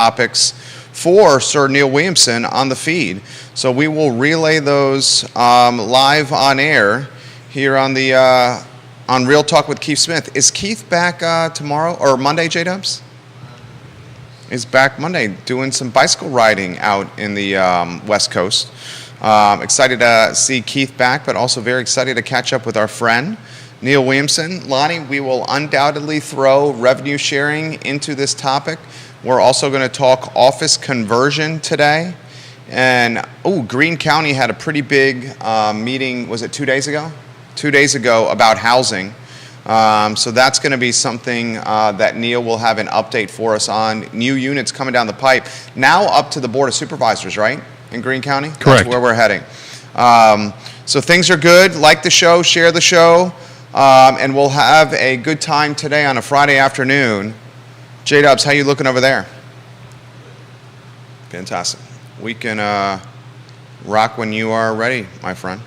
topics for Sir Neil Williamson on the feed. So we will relay those live on air here on the on Real Talk with Keith Smith. Is Keith back tomorrow or Monday, J-Dubs? Is back Monday doing some bicycle riding out in the West Coast. Excited to see Keith back, but also very excited to catch up with our friend Neil Williamson. Lonnie, we will undoubtedly throw revenue sharing into this topic. We're also going to talk office conversion today. And, Greene County had a pretty big meeting, was it 2 days ago? 2 days ago about housing. So that's going to be something that Neil will have an update for us on. New units coming down the pipe. Now up to the Board of Supervisors, right? In Greene County? Correct. That's where we're heading. So things are good. Like the show, share the show. And we'll have a good time today on a Friday afternoon. J-Dubs, how you looking over there? Fantastic. We can rock when you are ready, my friend.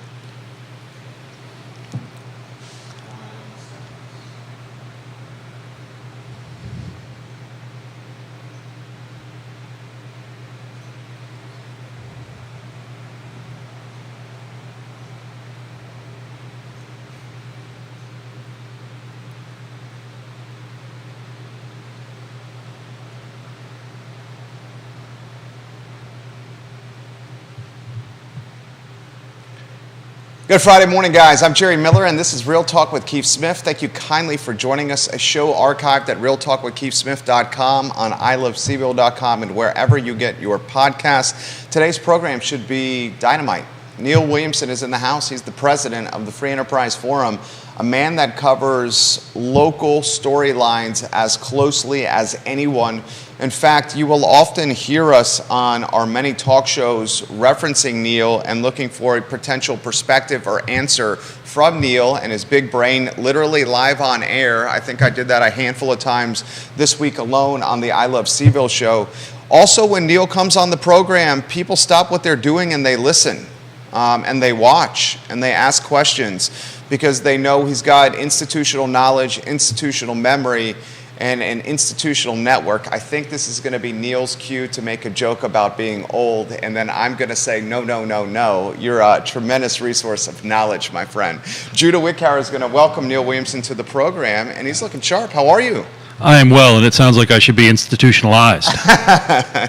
Good Friday morning, guys. I'm Jerry Miller, and this is Real Talk with Keith Smith. Thank you kindly for joining us. A show archived at realtalkwithkeithsmith.com, on iloveseville.com, and wherever you get your podcasts. Today's program should be dynamite. Neil Williamson is in the house. He's the president of the Free Enterprise Forum, a man that covers local storylines as closely as anyone. In fact, you will often hear us on our many talk shows referencing Neil and looking for a potential perspective or answer from Neil and his big brain, literally live on air. I think I did that a handful of times this week alone on the I Love Seville show. Also, when Neil comes on the program, people stop what they're doing and they listen. And they watch and they ask questions because they know he's got institutional knowledge, institutional memory, and an institutional network. I think this is going to be Neil's cue to make a joke about being old, and then I'm going to say, no. You're a tremendous resource of knowledge, my friend. Judah Wickhauer is going to welcome Neil Williamson to the program, and he's looking sharp. How are you? I am well, and it sounds like I should be institutionalized.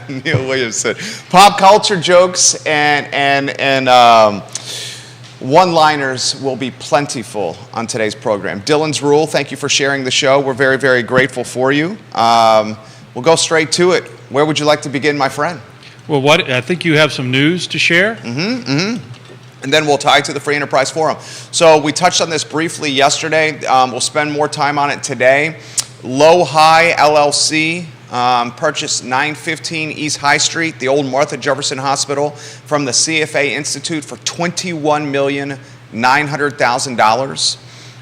Neil Williamson. Pop culture jokes and one-liners will be plentiful on today's program. Dylan's Rule, thank you for sharing the show. We're very, very grateful for you. We'll go straight to it. Where would you like to begin, my friend? Well, I think you have some news to share. And then we'll tie to the Free Enterprise Forum. So we touched on this briefly yesterday. We'll spend more time on it today. Low High LLC purchased 915 East High Street, the old Martha Jefferson Hospital, from the CFA Institute for $21,900,000.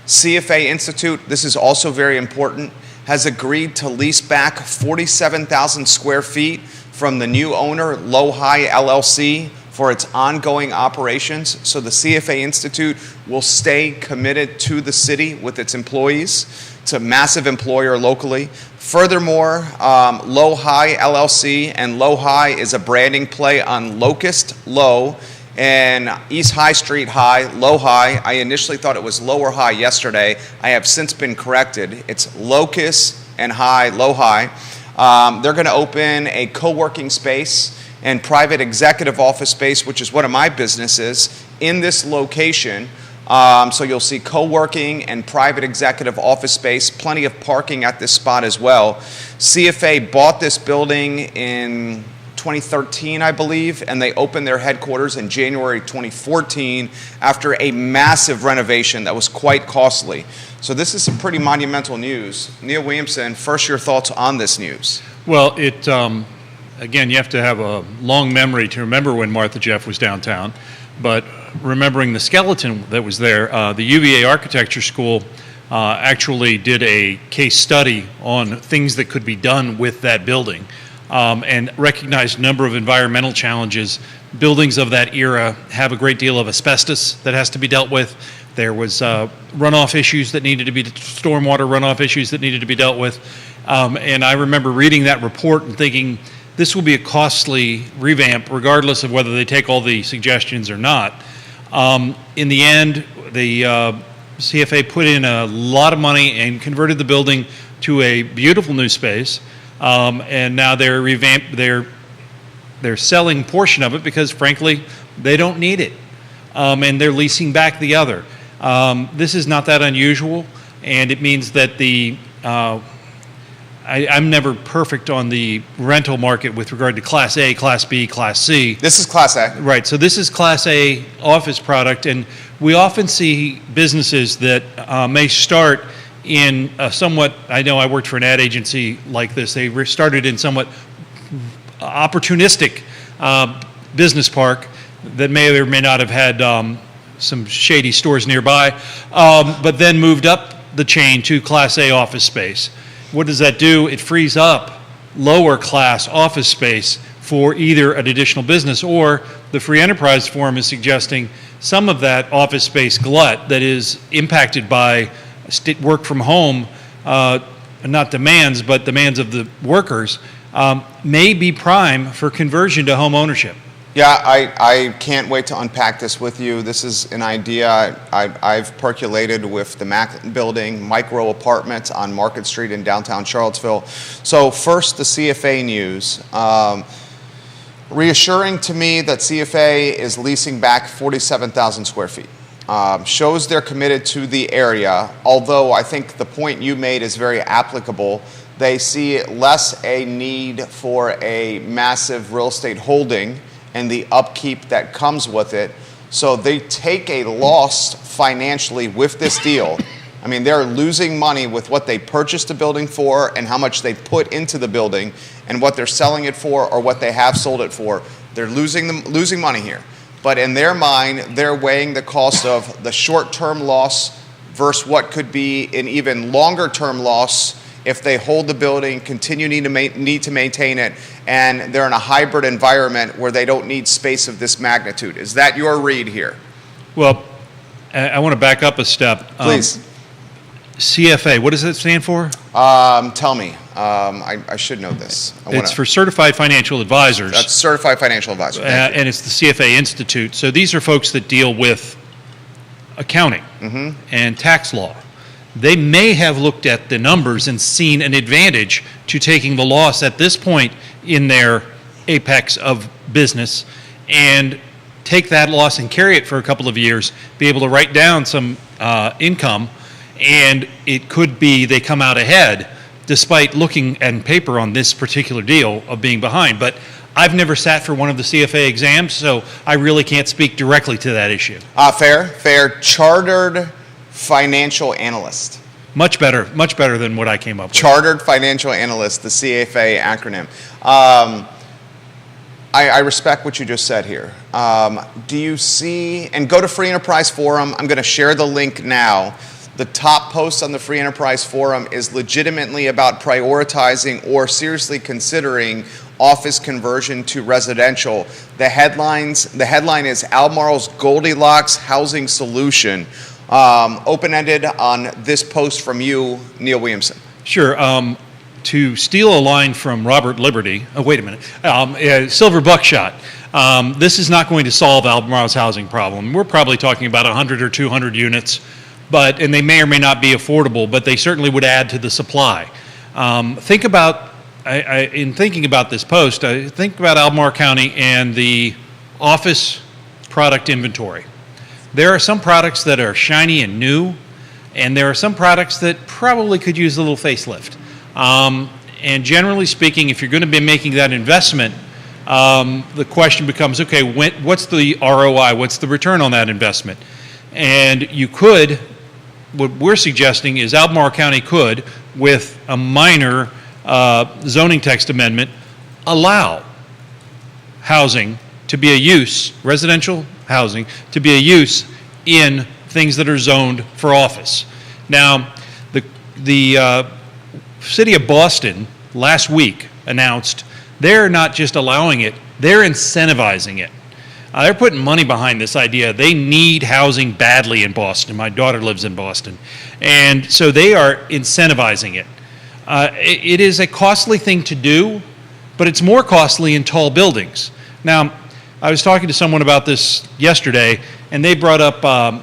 CFA Institute, this is also very important, has agreed to lease back 47,000 square feet from the new owner, Low High LLC, for its ongoing operations. So the CFA Institute will stay committed to the city with its employees. It's a massive employer locally. Furthermore, Low High LLC, and Low High is a branding play on Locust Low and East High Street High, Low High. I initially thought it was Lower High yesterday. I have since been corrected. It's Locust and High, Low High. They're going to open a co-working space and private executive office space, which is one of my businesses, in this location. So you'll see co-working and private executive office space, plenty of parking at this spot as well. CFA bought this building in 2013, I believe, and they opened their headquarters in January 2014 after a massive renovation that was quite costly. So this is some pretty monumental news. Neil Williamson, first your thoughts on this news. Well, again, you have to have a long memory to remember when Martha Jeff was downtown, but remembering the skeleton that was there, the UVA Architecture School actually did a case study on things that could be done with that building and recognized a number of environmental challenges. Buildings of that era have a great deal of asbestos that has to be dealt with. There was runoff issues that needed to be, stormwater runoff issues that needed to be dealt with. And I remember reading that report and thinking, this will be a costly revamp, regardless of whether they take all the suggestions or not. In the end, the CFA put in a lot of money and converted the building to a beautiful new space, and now they're selling a portion of it because, frankly, they don't need it, and they're leasing back the other. This is not that unusual, and it means that I'm never perfect on the rental market with regard to Class A, Class B, Class C. This is Class A. Right, so this is Class A office product, and we often see businesses that may start in a somewhat, I know I worked for an ad agency like this, they started in somewhat opportunistic business park that may or may not have had some shady stores nearby, but then moved up the chain to Class A office space. What does that do? It frees up lower class office space for either an additional business, or the Free Enterprise Forum is suggesting some of that office space glut that is impacted by work from home, not demands, but demands of the workers, may be prime for conversion to home ownership. Yeah, I can't wait to unpack this with you. This is an idea I've percolated with the Mac Building, micro apartments on Market Street in downtown Charlottesville. So first, the CFA news. Reassuring to me that CFA is leasing back 47,000 square feet. Shows they're committed to the area, although I think the point you made is very applicable. They see less a need for a massive real estate holding and the upkeep that comes with it. So they take a loss financially with this deal. I mean, they're losing money with what they purchased the building for and how much they put into the building and what they're selling it for or what they have sold it for. They're losing money here. But in their mind, they're weighing the cost of the short-term loss versus what could be an even longer-term loss if they hold the building, continue need to maintain it, and they're in a hybrid environment where they don't need space of this magnitude. Is that your read here? Well, I want to back up a step. Please. CFA, what does it stand for? Tell me. I should know this. It's for Certified Financial Advisors. That's Certified Financial Advisor. And it's the CFA Institute. So these are folks that deal with accounting and tax law. They may have looked at the numbers and seen an advantage to taking the loss at this point in their apex of business and take that loss and carry it for a couple of years, be able to write down some income, and it could be they come out ahead despite looking at paper on this particular deal of being behind. But I've never sat for one of the CFA exams, so I really can't speak directly to that issue. Fair. Chartered Financial Analyst. Much better than what I came up with. Chartered Financial Analyst, the CFA acronym. I respect what you just said here. Do you see, and go to Free Enterprise Forum, I'm going to share the link now. The top post on the Free Enterprise Forum is legitimately about prioritizing or seriously considering office conversion to residential. The headline is Albemarle's Goldilocks Housing Solution. Open-ended on this post from you, Neil Williamson. Sure. To steal a line from Robert Liberty, Silver Buckshot, this is not going to solve Albemarle's housing problem. We're probably talking about 100 or 200 units, and they may or may not be affordable, but they certainly would add to the supply. In thinking about this post, think about Albemarle County and the office product inventory. There are some products that are shiny and new, and there are some products that probably could use a little facelift. And generally speaking, if you're going to be making that investment, the question becomes, okay, what's the ROI? What's the return on that investment? And what we're suggesting is Albemarle County could, with a minor zoning text amendment, allow housing to be a use, residential housing, to be a use in things that are zoned for office. Now, the city of Boston last week announced they're not just allowing it, they're incentivizing it. They're putting money behind this idea. They need housing badly in Boston. My daughter lives in Boston. And so they are incentivizing it. It is a costly thing to do, but it's more costly in tall buildings. Now, I was talking to someone about this yesterday, and they brought up an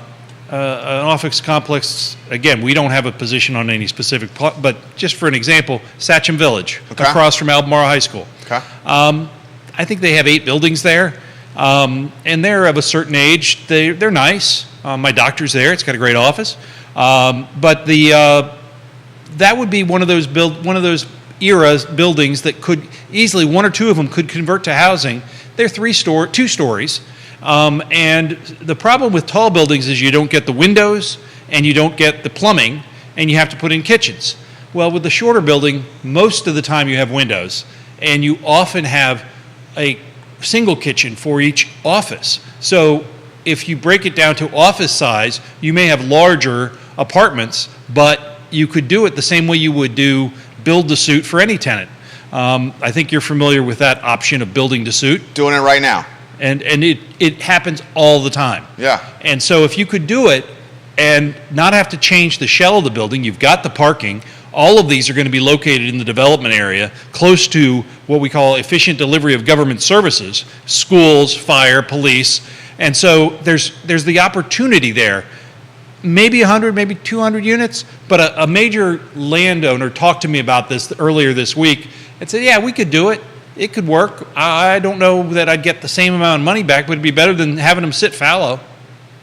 office complex. Again, we don't have a position on any specific, but just for an example, Satcham Village, Okay. across from Albemarle High School. Okay. I think they have 8 buildings there, and they're of a certain age. They're nice. My doctor's there; it's got a great office. But that would be one of those eras buildings that could easily, one or two of them could convert to housing. They're 2 stories, and the problem with tall buildings is you don't get the windows and you don't get the plumbing, and you have to put in kitchens. Well, with the shorter building, most of the time you have windows, and you often have a single kitchen for each office. So if you break it down to office size, you may have larger apartments, but you could do it the same way you would do build to suit for any tenant. I think you're familiar with that option of building to suit, Doing it right now. and it happens all the time. Yeah. And so if you could do it and not have to change the shell of the building, you've got the parking. All of these are going to be located in the development area, close to what we call efficient delivery of government services, schools, fire, police. And so there's the opportunity there. Maybe 100, maybe 200 units, but a major landowner talked to me about this earlier this week and said, yeah, we could do it. It could work. I don't know that I'd get the same amount of money back, but it'd be better than having them sit fallow.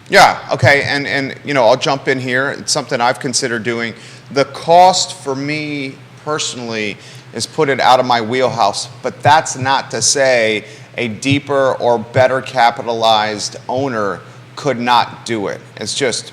Yeah, okay, and I'll jump in here. It's something I've considered doing. The cost for me personally is put it out of my wheelhouse, but that's not to say a deeper or better capitalized owner could not do it. It's just,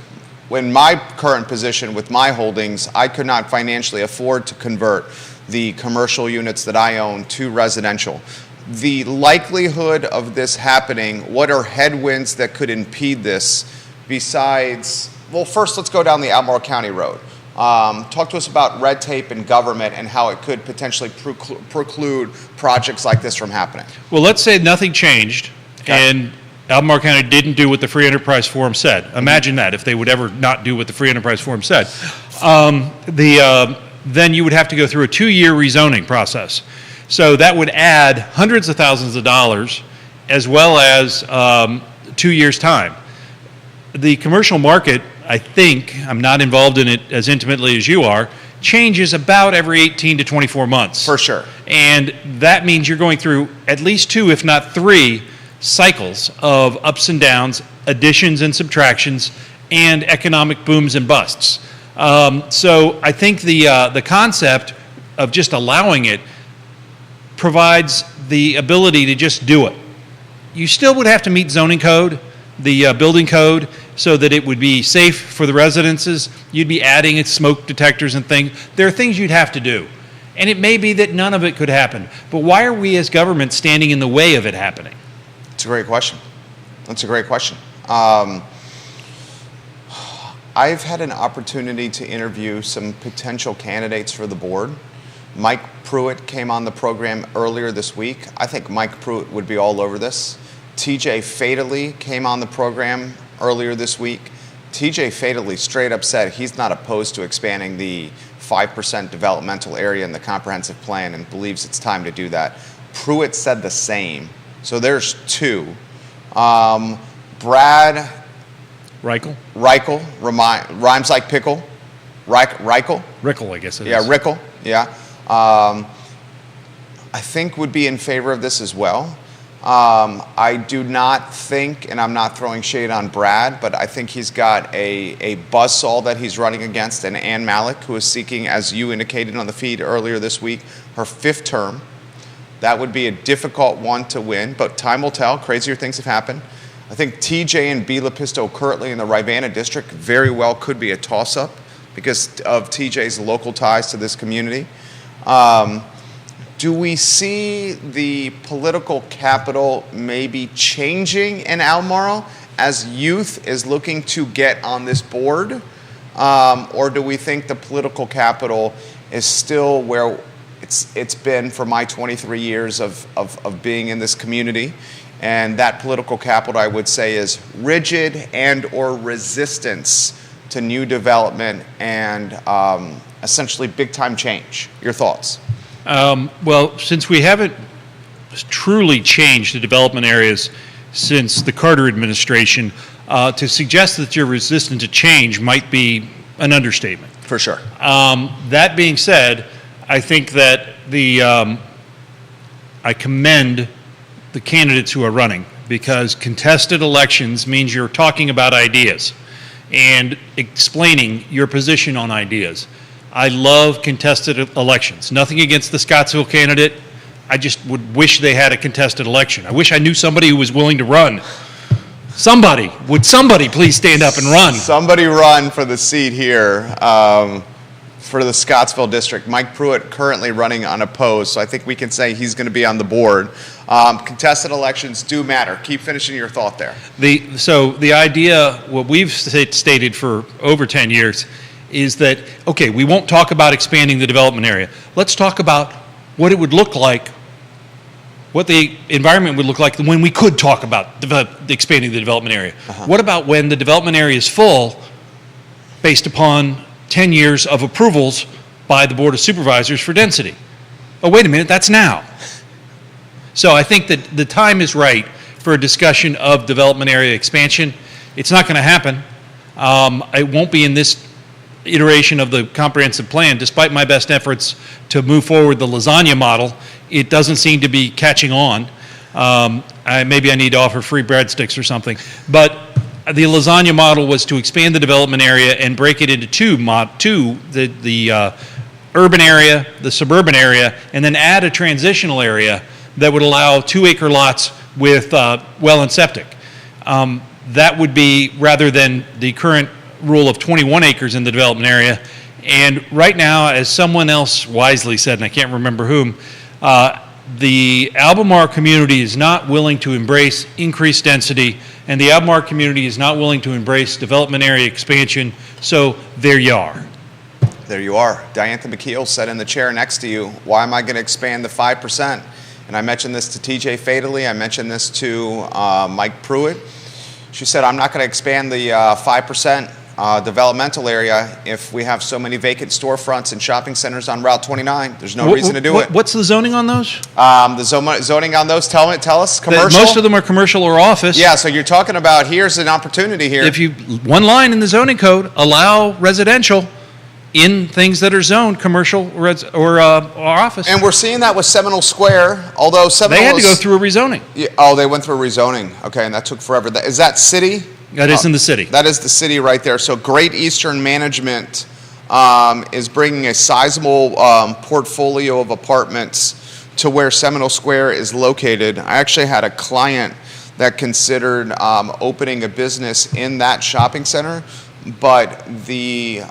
in my current position with my holdings, I could not financially afford to convert the commercial units that I own to residential. The likelihood of this happening, what are headwinds that could impede this besides, well, first let's go down the Albemarle County Road. Talk to us about red tape in government and how it could potentially preclude projects like this from happening. Well, let's say nothing changed, Okay. and Albemarle County didn't do what the Free Enterprise Forum said. Imagine that, if they would ever not do what the Free Enterprise Forum said. Then you would have to go through a 2-year rezoning process. So that would add hundreds of thousands of dollars, as well as 2 years' time. The commercial market, I think, I'm not involved in it as intimately as you are, changes about every 18 to 24 months. For sure. And that means you're going through at least 2, if not 3, cycles of ups and downs, additions and subtractions, and economic booms and busts. So I think the concept of just allowing it provides the ability to just do it. You still would have to meet zoning code, the building code, so that it would be safe for the residences. You'd be adding its smoke detectors and things. There are things you'd have to do. And it may be that none of it could happen. But why are we as government standing in the way of it happening? That's a great question. That's a great question. I've had an opportunity to interview some potential candidates for the board. Mike Pruitt came on the program earlier this week. I think Mike Pruitt would be all over this. TJ Fatally came on the program earlier this week. TJ Fatally straight up said he's not opposed to expanding the 5% developmental area in the comprehensive plan and believes it's time to do that. Pruitt said the same. So there's 2. Brad Reichel? rhymes like pickle. Reichel? Rickle, I guess it is. Yeah, Rickle. Yeah. I think would be in favor of this as well. I do not think, and I'm not throwing shade on Brad, but I think he's got a buzzsaw that he's running against, and Ann Malik, who is seeking, as you indicated on the feed earlier this week, her 5th term. That would be a difficult one to win, but time will tell. Crazier things have happened. I think TJ and B. Lepisto currently in the Rivanna district very well could be a toss-up because of TJ's local ties to this community. Do we see the political capital maybe changing in Albemarle as youth is looking to get on this board? Or do we think the political capital is still where it's been for my 23 years of being in this community? And that political capital, I would say, is rigid and or resistance to new development and essentially big-time change. Your thoughts? Well, since we haven't truly changed the development areas since the Carter administration, to suggest that you're resistant to change might be an understatement. For sure. That being said, I think that I commend the candidates who are running, because contested elections means you're talking about ideas and explaining your position on ideas. I love contested elections. Nothing against the Scottsville candidate. I just would wish they had a contested election. I wish I knew somebody who was willing to run. Would somebody please stand up and run? Somebody run for the seat here for the Scottsville district. Mike Pruitt currently running unopposed, so I think we can say he's going to be on the board. Contested elections do matter. Keep finishing your thought there. So the idea, what we've stated for over 10 years, is that, okay, we won't talk about expanding the development area. Let's talk about what it would look like, what the environment would look like when we could talk about expanding the development area. What about when the development area is full based upon 10 years of approvals by the Board of Supervisors for density? Oh, wait a minute, that's now. So I think that the time is right for a discussion of development area expansion. It's not going to happen. It won't be in this iteration of the comprehensive plan. Despite my best efforts to move forward the lasagna model, it doesn't seem to be catching on. Maybe I need to offer free breadsticks or something. But the lasagna model was to expand the development area and break it into two, the urban area, the suburban area, and then add a transitional area that would allow 2-acre lots with well and septic. That would be, rather than the current rule of 21 acres in the development area. And right now, as someone else wisely said, and I can't remember whom, the Albemarle community is not willing to embrace increased density, and the Albemarle community is not willing to embrace development area expansion, so there you are. There you are. Diantha McKeel said in the chair next to you, why am I going to expand the 5%? And I mentioned this to TJ Fatally, I mentioned this to Mike Pruitt. She said, I'm not going to expand the 5% developmental area if we have so many vacant storefronts and shopping centers on Route 29. There's no reason to do it. What's the zoning on those? The zoning on those, tell us, commercial? Most of them are commercial or office. Yeah, so you're talking about, here's an opportunity here. If one line in the zoning code, allow residential in things that are zoned commercial or office. And we're seeing that with Seminole Square, although Seminole They had to go through a rezoning. Yeah, they went through a rezoning. Okay, and that took forever. Is that city? That is in the city. That is the city right there. So Great Eastern Management is bringing a sizable portfolio of apartments to where Seminole Square is located. I actually had a client that considered opening a business in that shopping center, but the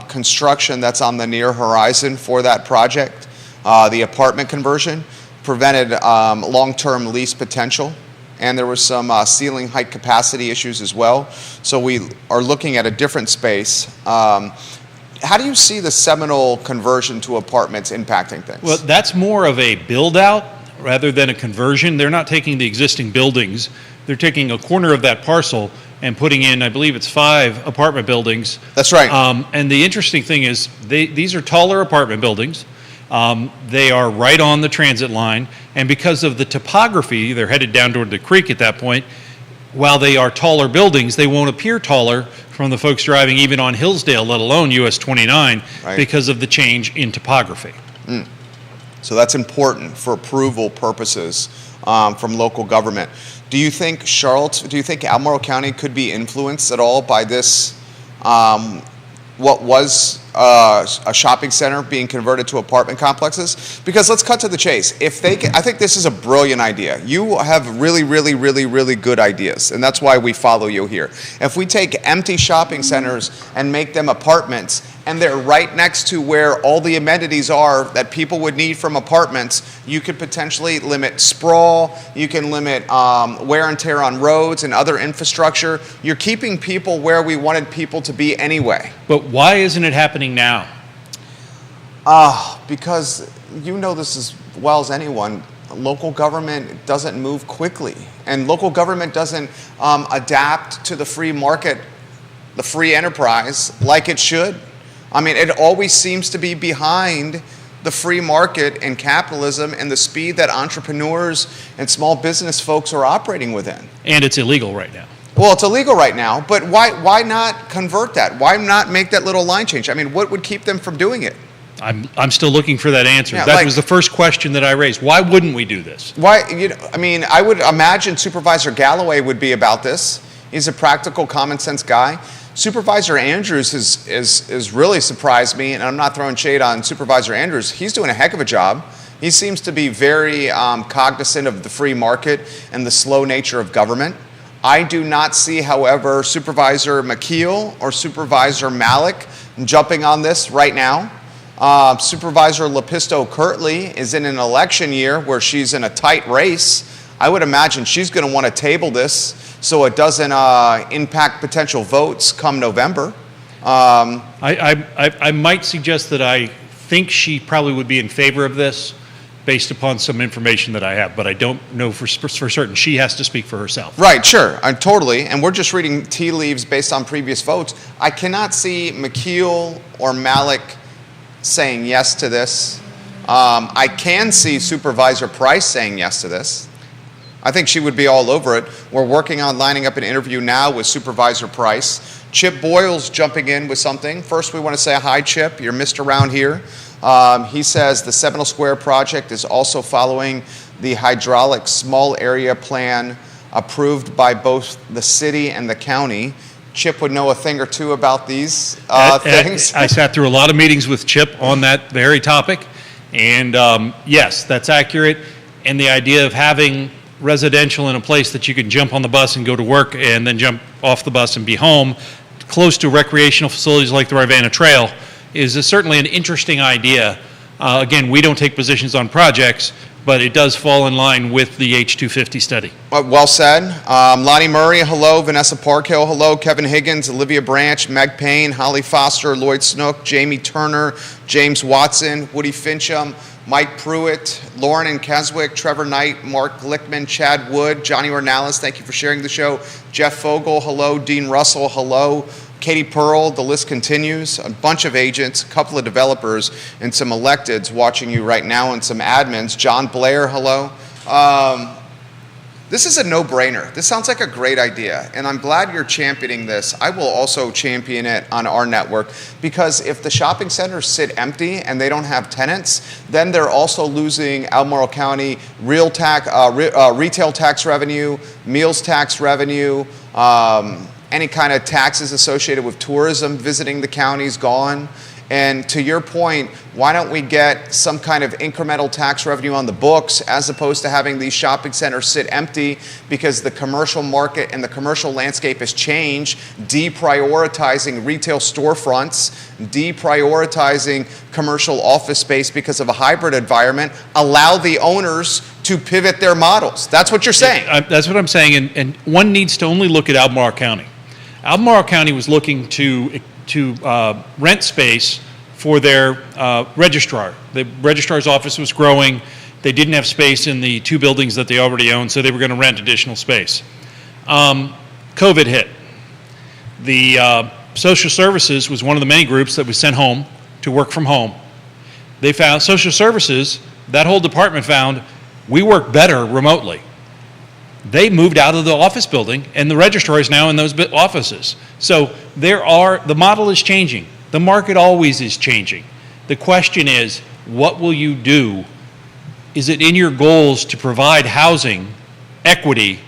construction that's on the near horizon for that project, the apartment conversion, prevented long-term lease potential. And there was some ceiling height capacity issues as well. So we are looking at a different space. How do you see the Seminole conversion to apartments impacting things? Well, that's more of a build-out rather than a conversion. They're not taking the existing buildings. They're taking a corner of that parcel and putting in, I believe it's 5 apartment buildings. That's right. And the interesting thing is these are taller apartment buildings. They are right on the transit line, and because of the topography, they're headed down toward the creek at that point. While they are taller buildings, they won't appear taller from the folks driving even on Hillsdale, let alone US 29, right, because of the change in topography. So that's important for approval purposes from local government. Do you think Albemarle County could be influenced at all by this, what was a shopping center being converted to apartment complexes? Because let's cut to the chase. I think this is a brilliant idea. You have really, really, really, really good ideas, and that's why we follow you here. If we take empty shopping centers and make them apartments, and they're right next to where all the amenities are that people would need from apartments, you could potentially limit sprawl, you can limit wear and tear on roads and other infrastructure. You're keeping people where we wanted people to be anyway. But why isn't it happening now? Because you know this as well as anyone, local government doesn't move quickly, and local government doesn't adapt to the free market, the free enterprise, like it should. I mean, it always seems to be behind the free market and capitalism and the speed that entrepreneurs and small business folks are operating within. And it's illegal right now. Well, it's illegal right now, but why not convert that? Why not make that little line change? I mean, what would keep them from doing it? I'm still looking for that answer. Yeah, that was the first question that I raised. Why wouldn't we do this? Why? I mean, I would imagine Supervisor Galloway would be about this. He's a practical, common sense guy. Supervisor Andrews has really surprised me, and I'm not throwing shade on Supervisor Andrews. He's doing a heck of a job. He seems to be very cognizant of the free market and the slow nature of government. I do not see, however, Supervisor McKeel or Supervisor Malik jumping on this right now. Supervisor Lepisto Kirtley is in an election year where she's in a tight race. I would imagine she's going to want to table this so it doesn't impact potential votes come November. I might suggest that I think she probably would be in favor of this based upon some information that I have, but I don't know for certain. She has to speak for herself. Right, sure, totally. And we're just reading tea leaves based on previous votes. I cannot see McKeel or Malik saying yes to this. I can see Supervisor Price saying yes to this. I think she would be all over it. We're working on lining up an interview now with Supervisor Price. Chip Boyle's jumping in with something. First, we want to say hi, Chip. You're missed around here. He says the Seminole Square project is also following the hydraulic small area plan approved by both the city and the county. Chip would know a thing or two about these things. I sat through a lot of meetings with Chip on that very topic, and yes, that's accurate. And the idea of having residential in a place that you can jump on the bus and go to work and then jump off the bus and be home, close to recreational facilities like the Rivanna Trail, is certainly an interesting idea. Again, we don't take positions on projects, but it does fall in line with the H250 study. Well said. Lonnie Murray, hello. Vanessa Parkhill, hello. Kevin Higgins, Olivia Branch, Meg Payne, Holly Foster, Lloyd Snook, Jamie Turner, James Watson, Woody Fincham, Mike Pruitt, Lauren and Keswick, Trevor Knight, Mark Glickman, Chad Wood, Johnny Ornalis, thank you for sharing the show. Jeff Fogel, hello. Dean Russell, hello. Katie Pearl, the list continues. A bunch of agents, a couple of developers, and some electeds watching you right now, and some admins. John Blair, hello. This is a no-brainer. This sounds like a great idea, and I'm glad you're championing this. I will also champion it on our network, because if the shopping centers sit empty and they don't have tenants, then they're also losing Albemarle County retail tax revenue, meals tax revenue, any kind of taxes associated with tourism visiting the county is gone. And to your point, why don't we get some kind of incremental tax revenue on the books as opposed to having these shopping centers sit empty, because the commercial market and the commercial landscape has changed, deprioritizing retail storefronts, deprioritizing commercial office space because of a hybrid environment, allow the owners to pivot their models. That's what you're saying. That's what I'm saying, and one needs to only look at Albemarle County. Albemarle County was looking to rent space for their registrar. The registrar's office was growing. They didn't have space in the two buildings that they already owned, so they were going to rent additional space. COVID hit. The social services was one of the many groups that was sent home to work from home. They found social services, that whole department found, we work better remotely. They moved out of the office building, and the registrar is now in those offices. So the model is changing. The market always is changing. The question is, what will you do? Is it in your goals to provide housing, equity,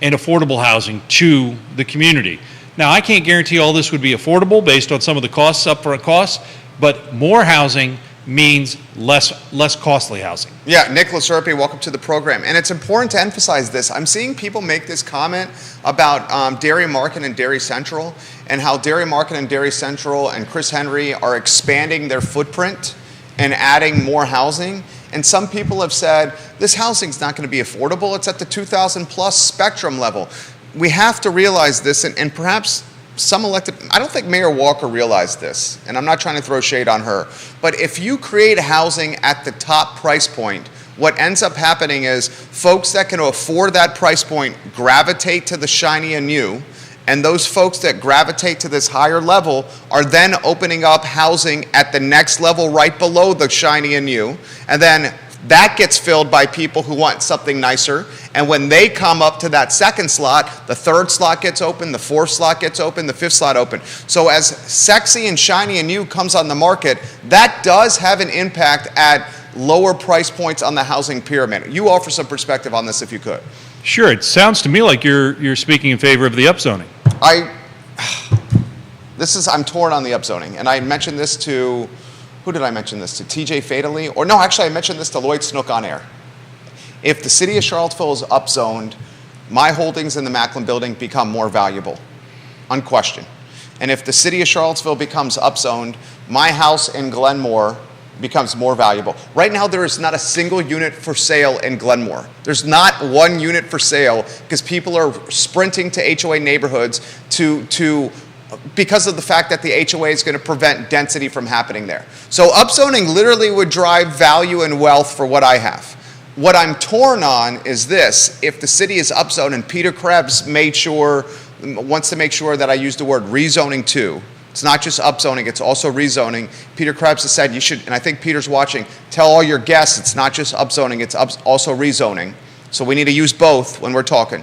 and affordable housing to the community? Now, I can't guarantee all this would be affordable based on some of the costs, upfront costs, but more housing means less costly housing. Yeah, Nicholas Erpy, welcome to the program. And it's important to emphasize this. I'm seeing people make this comment about Dairy Market and Dairy Central, and how Dairy Market and Dairy Central and Chris Henry are expanding their footprint and adding more housing. And some people have said, this housing's not going to be affordable. It's at the 2,000 plus spectrum level. We have to realize this, and perhaps some elected, I don't think Mayor Walker realized this, and I'm not trying to throw shade on her, but if you create housing at the top price point, what ends up happening is folks that can afford that price point gravitate to the shiny and new, And those folks that gravitate to this higher level are then opening up housing at the next level right below the shiny and new. And then that gets filled by people who want something nicer. And when they come up to that second slot, the third slot gets open, the fourth slot gets open, the fifth slot open. So as sexy and shiny and new comes on the market, that does have an impact at lower price points on the housing pyramid. You offer some perspective on this if you could. Sure, it sounds to me like you're speaking in favor of the upzoning. I'm torn on the upzoning, and I mentioned this to, who did I mention this to? TJ Fatally? Or no, actually I mentioned this to Lloyd Snook on air. If the city of Charlottesville is upzoned, my holdings in the Macklin building become more valuable, unquestioned. And if the city of Charlottesville becomes upzoned, my house in Glenmore becomes more valuable. Right now, there is not a single unit for sale in Glenmore. There's not one unit for sale because people are sprinting to HOA neighborhoods because of the fact that the HOA is going to prevent density from happening there. So upzoning literally would drive value and wealth for what I have. What I'm torn on is this: if the city is upzoned, and Peter Krebs wants to make sure that I use the word rezoning too. It's not just upzoning, it's also rezoning. Peter Krebs has said you should, and I think Peter's watching, tell all your guests it's not just upzoning, it's also rezoning. So we need to use both when we're talking.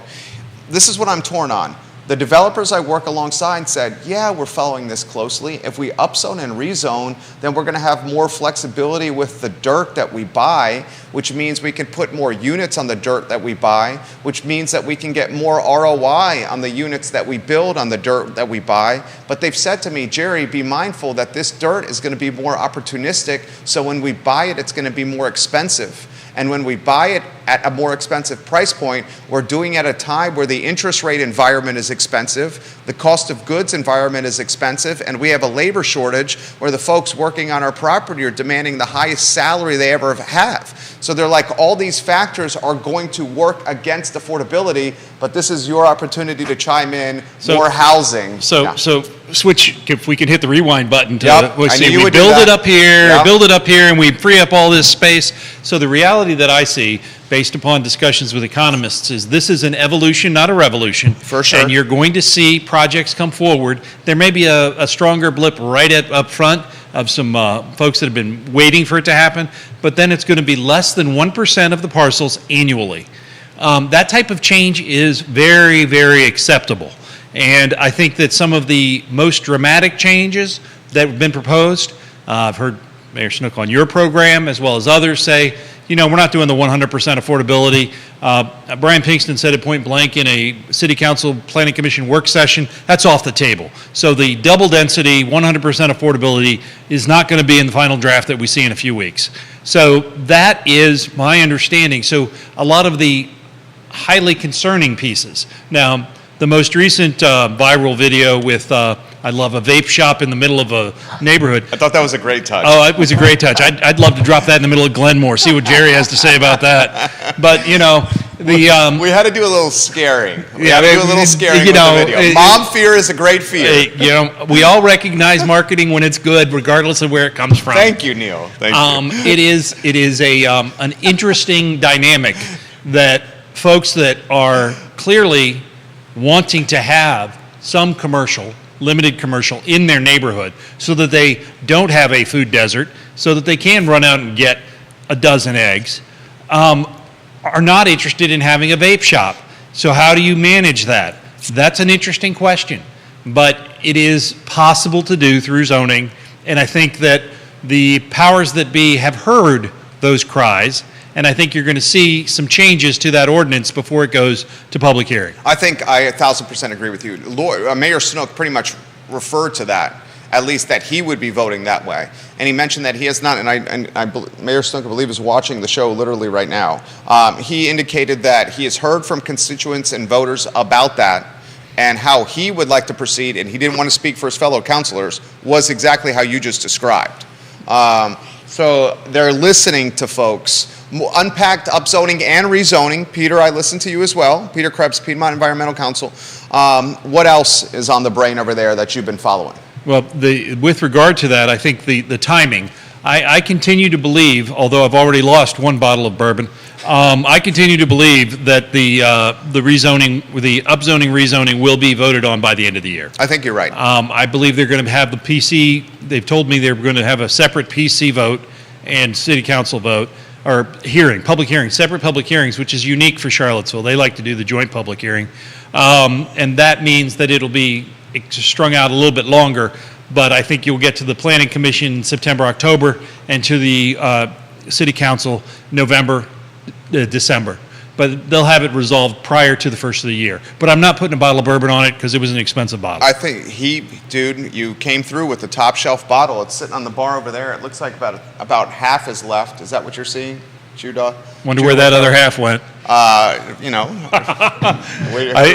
This is what I'm torn on. The developers I work alongside said, yeah, we're following this closely. If we upzone and rezone, then we're going to have more flexibility with the dirt that we buy, which means we can put more units on the dirt that we buy, which means that we can get more ROI on the units that we build on the dirt that we buy. But they've said to me, Jerry, be mindful that this dirt is going to be more opportunistic, so when we buy it, it's going to be more expensive. And when we buy it at a more expensive price point, we're doing it at a time where the interest rate environment is expensive, the cost of goods environment is expensive, and we have a labor shortage where the folks working on our property are demanding the highest salary they ever have. So they're like, all these factors are going to work against affordability, but this is your opportunity to chime in, more housing. So switch, if we can hit the rewind button to, Yep, let's I see, knew you we would do build it that. up here, Yep. build it up here, and we free up all this space. So the reality that I see, based upon discussions with economists, is this is an evolution, not a revolution. For sure. And you're going to see projects come forward. There may be a stronger blip right up front of some folks that have been waiting for it to happen, but then it's going to be less than 1% of the parcels annually. That type of change is very, very acceptable. And I think that some of the most dramatic changes that have been proposed, I've heard Mayor Snook on your program as well as others say, we're not doing the 100% affordability. Brian Pinkston said it point blank in a City Council Planning Commission work session, that's off the table. So the double density, 100% affordability is not going to be in the final draft that we see in a few weeks. So that is my understanding. So a lot of the highly concerning pieces. Now, the most recent viral video with, I love a vape shop in the middle of a neighborhood. I thought that was a great touch. Oh, it was a great touch. I'd love to drop that in the middle of Glenmore, see what Jerry has to say about that. But, we had to do a little scaring. We had to do a little scaring with the video. Mom fear is a great fear. We all recognize marketing when it's good, regardless of where it comes from. Thank you, Neil. Thank you. It is an interesting dynamic that folks that are clearly wanting to have some commercial, limited commercial in their neighborhood so that they don't have a food desert, so that they can run out and get a dozen eggs, are not interested in having a vape shop. So how do you manage that? That's an interesting question, but it is possible to do through zoning, and I think that the powers that be have heard those cries, and I think you're going to see some changes to that ordinance before it goes to public hearing. I think I 1,000% agree with you. Mayor Snook pretty much referred to that, at least that he would be voting that way. And he mentioned that he has not, Mayor Snook, I believe, is watching the show literally right now. He indicated that he has heard from constituents and voters about that, and how he would like to proceed, and he didn't want to speak for his fellow councilors, was exactly how you just described. So they're listening to folks. Unpacked upzoning and rezoning. Peter, I listened to you as well. Peter Krebs, Piedmont Environmental Council. What else is on the brain over there that you've been following? Well, with regard to that, I think the timing, I continue to believe, although I've already lost one bottle of bourbon, I continue to believe that the rezoning, the upzoning rezoning will be voted on by the end of the year. I think you're right. I believe they're going to have the PC, they've told me they're going to have a separate PC vote and city council vote, or hearing, public hearing, separate public hearings, which is unique for Charlottesville. They like to do the joint public hearing. And that means that it'll be strung out a little bit longer, but I think you'll get to the Planning Commission in September, October, and to the City Council November, December. But they'll have it resolved prior to the first of the year. But I'm not putting a bottle of bourbon on it because it was an expensive bottle. I think dude, you came through with the top shelf bottle. It's sitting on the bar over there. It looks like about half is left. Is that what you're seeing, Judah? Wonder where that other half went. You know.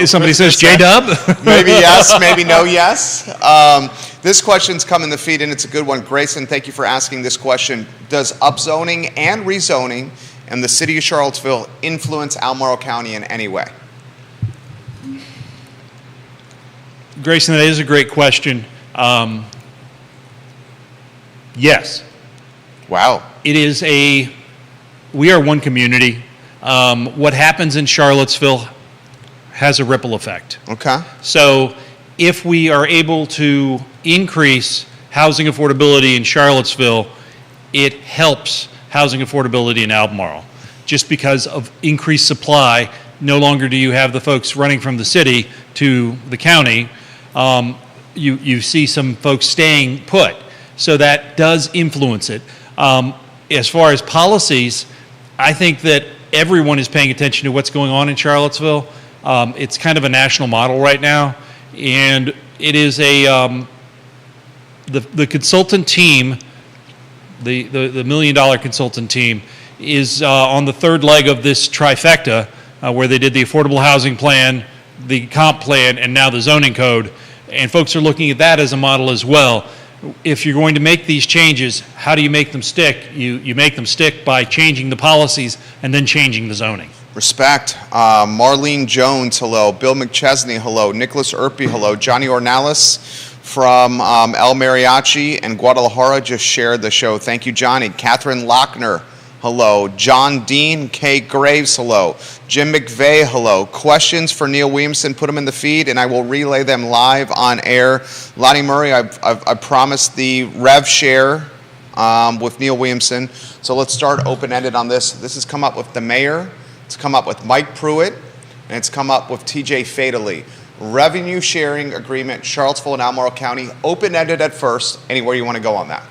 Somebody says J-Dub? Maybe yes, maybe no yes. This question's come in the feed, and it's a good one. Grayson, thank you for asking this question. Does upzoning and rezoning in the city of Charlottesville influence Albemarle County in any way? Grayson, that is a great question. Yes. Wow. We are one community. What happens in Charlottesville has a ripple effect. Okay. So if we are able to increase housing affordability in Charlottesville, it helps housing affordability in Albemarle. Just because of increased supply, no longer do you have the folks running from the city to the county. You see some folks staying put. So that does influence it. As far as policies, I think that everyone is paying attention to what's going on in Charlottesville. It's kind of a national model right now, and it is the consultant team, the $1 million consultant team, is on the third leg of this trifecta, where they did the affordable housing plan, the comp plan, and now the zoning code, and folks are looking at that as a model as well. If you're going to make these changes, how do you make them stick? You make them stick by changing the policies and then changing the zoning. Respect. Marlene Jones, hello. Bill McChesney, hello. Nicholas Erpy, hello. Johnny Ornalis from El Mariachi and Guadalajara just shared the show. Thank you, Johnny. Catherine Lochner, hello. John Dean, Kate Graves, hello. Jim McVeigh, hello. Questions for Neil Williamson, put them in the feed, and I will relay them live on air. Lonnie Murray, I promised the rev share with Neil Williamson. So let's start open-ended on this. This has come up with the mayor, it's come up with Mike Pruitt, and it's come up with TJ Fatally. Revenue sharing agreement, Charlottesville and Albemarle County, open-ended at first. Anywhere you want to go on that?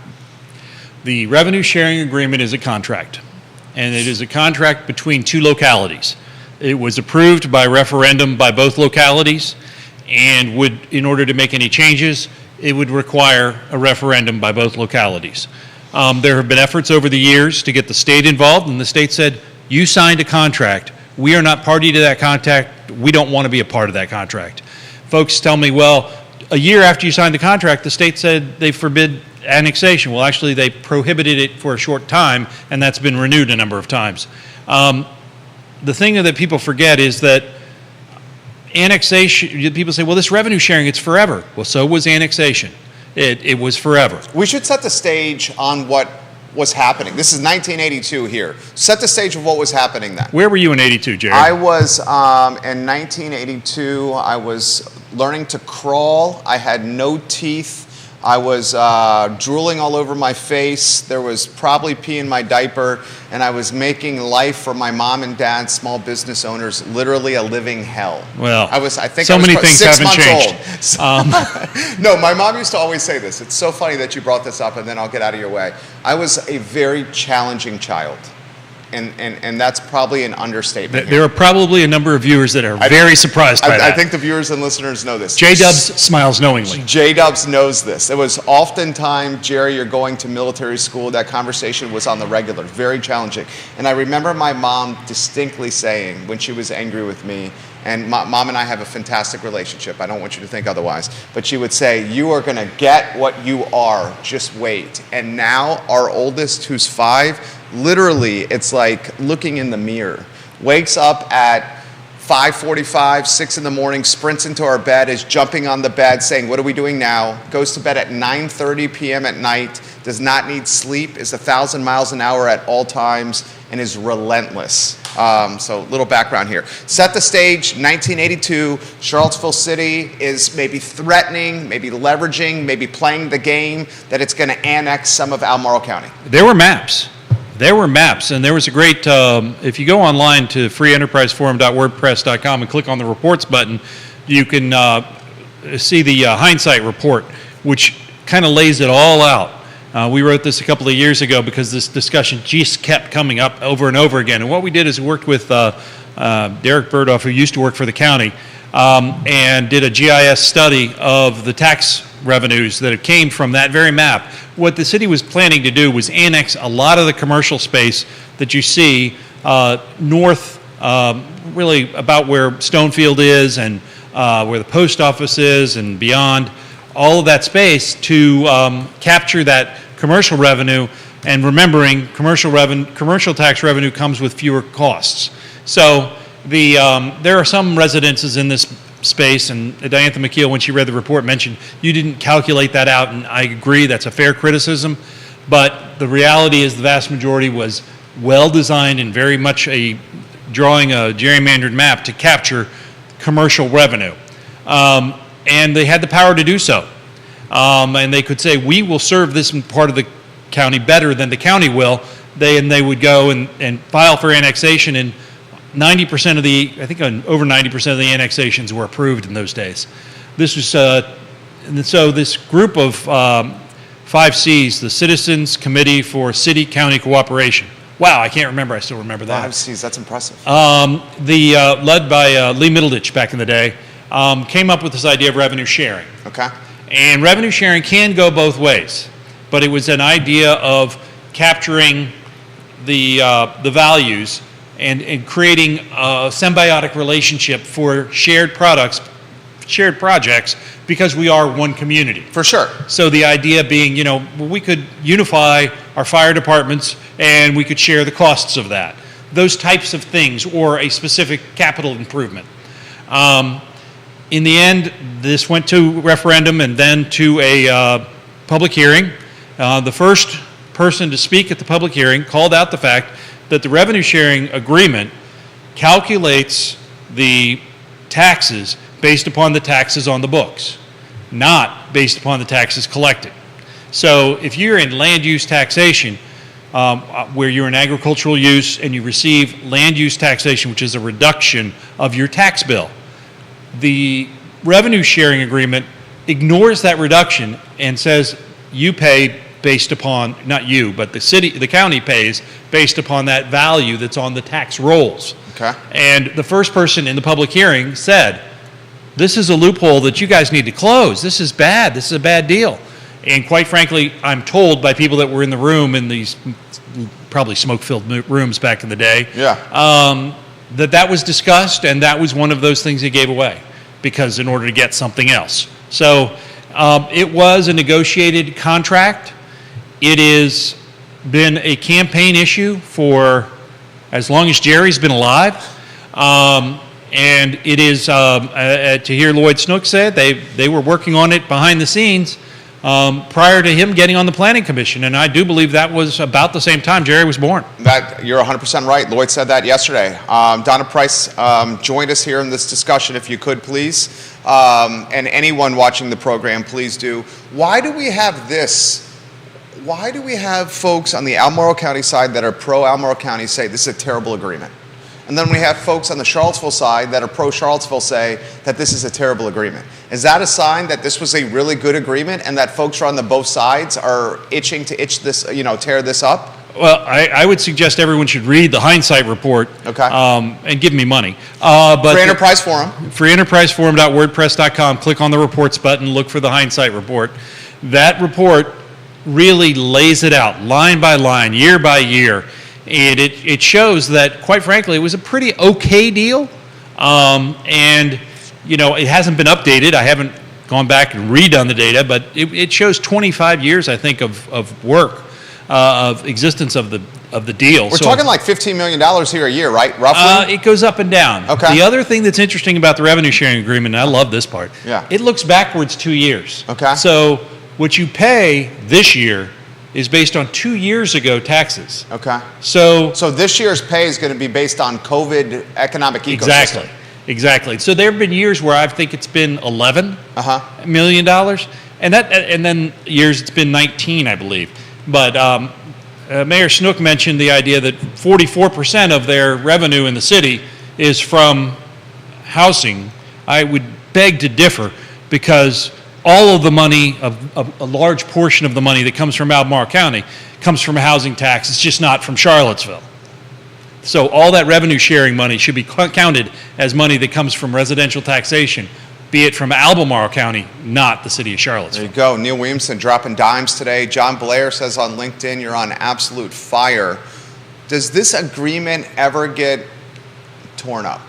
The revenue sharing agreement is a contract, and it is a contract between two localities. It was approved by referendum by both localities, and would, in order to make any changes, it would require a referendum by both localities. There have been efforts over the years to get the state involved, and the state said, you signed a contract. We are not party to that contract. We don't want to be a part of that contract. Folks tell me, well, a year after you signed the contract, the state said they forbid annexation. Well, actually, they prohibited it for a short time, and that's been renewed a number of times. The thing that people forget is that annexation, people say, well, this revenue sharing, it's forever. Well, so was annexation. It was forever. We should set the stage on what was happening. This is 1982 here. Set the stage of what was happening then. Where were you in 82, Jerry? I was, in 1982, I was learning to crawl. I had no teeth. I was drooling all over my face. There was probably pee in my diaper, and I was making life for my mom and dad, small business owners, literally a living hell. Well, I think so I was many things 6 haven't months changed. old. No, my mom used to always say this. It's so funny that you brought this up, and then I'll get out of your way. I was a very challenging child. And that's probably an understatement. There are probably a number of viewers that are very surprised by that. I think the viewers and listeners know this. J-Dubs smiles knowingly. J-Dubs knows this. It was oftentimes, Jerry, you're going to military school. That conversation was on the regular, very challenging. And I remember my mom distinctly saying, when she was angry with me, and mom and I have a fantastic relationship. I don't want you to think otherwise. But she would say, you are going to get what you are. Just wait. And now our oldest, who's 5, literally, it's like looking in the mirror. Wakes up at 5:45, 6 in the morning, sprints into our bed, is jumping on the bed saying, what are we doing now? Goes to bed at 9:30 p.m. at night, does not need sleep, is 1,000 miles an hour at all times, and is relentless. So little background here. Set the stage, 1982, Charlottesville City is maybe threatening, maybe leveraging, maybe playing the game that it's going to annex some of Albemarle County. There were maps. There were maps, and there was a great, if you go online to freeenterpriseforum.wordpress.com and click on the reports button, you can see the hindsight report, which kind of lays it all out. We wrote this a couple of years ago because this discussion just kept coming up over and over again. And what we did is we worked with Derek Burdoff, who used to work for the county, and did a GIS study of the tax revenues that came from that very map. What the city was planning to do was annex a lot of the commercial space that you see north, really about where Stonefield is and where the post office is and beyond, all of that space to capture that commercial revenue, and remembering commercial tax revenue comes with fewer costs. So there are some residences in this space, and Diantha McKeel, when she read the report, mentioned you didn't calculate that out, and I agree, that's a fair criticism, but the reality is the vast majority was well designed and very much drawing a gerrymandered map to capture commercial revenue. And they had the power to do so. And they could say, we will serve this part of the county better than the county will. They would go and file for annexation, and 90% of over 90% of the annexations were approved in those days. This was, and so this group of 5 Cs, the Citizens Committee for City-County Cooperation. Wow, I can't remember, I still remember that. 5 Cs, that's impressive. Led by Lee Middleditch back in the day, came up with this idea of revenue sharing. Okay. And revenue sharing can go both ways, but it was an idea of capturing the values and creating a symbiotic relationship for shared projects, because we are one community. For sure. So the idea being, we could unify our fire departments and we could share the costs of that. Those types of things, or a specific capital improvement. In the end, this went to referendum and then to a public hearing. The first person to speak at the public hearing called out the fact that the revenue sharing agreement calculates the taxes based upon the taxes on the books, not based upon the taxes collected. So if you're in land use taxation, where you're in agricultural use and you receive land use taxation, which is a reduction of your tax bill, the revenue sharing agreement ignores that reduction and says you pay based upon, not you, but the county pays based upon that value that's on the tax rolls. Okay. And the first person in the public hearing said, this is a loophole that you guys need to close. This is bad. This is a bad deal. And quite frankly, I'm told by people that were in the room, in these probably smoke-filled rooms back in the day, that was discussed, and that was one of those things they gave away, because in order to get something else. So it was a negotiated contract. It has been a campaign issue for as long as Jerry's been alive. And it is, to hear Lloyd Snook say it, they were working on it behind the scenes prior to him getting on the Planning Commission. And I do believe that was about the same time Jerry was born. You're 100% right. Lloyd said that yesterday. Donna Price joined us here in this discussion, if you could, please. And anyone watching the program, please do. Why do we have this? Why do we have folks on the Albemarle County side that are pro-Albemarle County say this is a terrible agreement? And then we have folks on the Charlottesville side that are pro-Charlottesville say that this is a terrible agreement. Is that a sign that this was a really good agreement and that folks on the both sides are itching to tear this up? Well, I would suggest everyone should read the hindsight report. Okay. And give me money. Free Enterprise Forum. freeenterpriseforum.wordpress.com. Click on the reports button, look for the hindsight report. That report really lays it out line by line, year by year. And it shows that, quite frankly, it was a pretty okay deal. And, it hasn't been updated. I haven't gone back and redone the data, but it shows 25 years, I think, of work, of existence of the of the deal. We're talking like $15 million here a year, right? Roughly? It goes up and down. Okay. The other thing that's interesting about the revenue sharing agreement, and I love this part, Yeah. it looks backwards 2 years. Okay. So what you pay this year is based on 2 years ago taxes. Okay. So this year's pay is going to be based on COVID economic ecosystem. Exactly. So there have been years where I think it's been $11 million, and then years it's been 19, I believe. But Mayor Snook mentioned the idea that 44% of their revenue in the city is from housing. I would beg to differ, because all of the money, a large portion of the money that comes from Albemarle County comes from a housing tax. It's just not from Charlottesville. So all that revenue sharing money should be counted as money that comes from residential taxation, be it from Albemarle County, not the city of Charlottesville. There you go. Neil Williamson dropping dimes today. John Blair says on LinkedIn, you're on absolute fire. Does this agreement ever get torn up?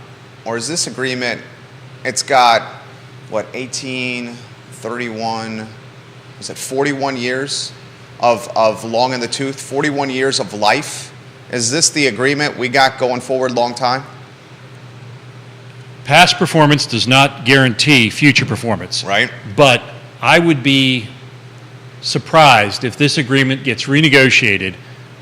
Or is this agreement, it's got, 31, was it 41 years of long in the tooth, 41 years of life? Is this the agreement we got going forward long time? Past performance does not guarantee future performance. Right. But I would be surprised if this agreement gets renegotiated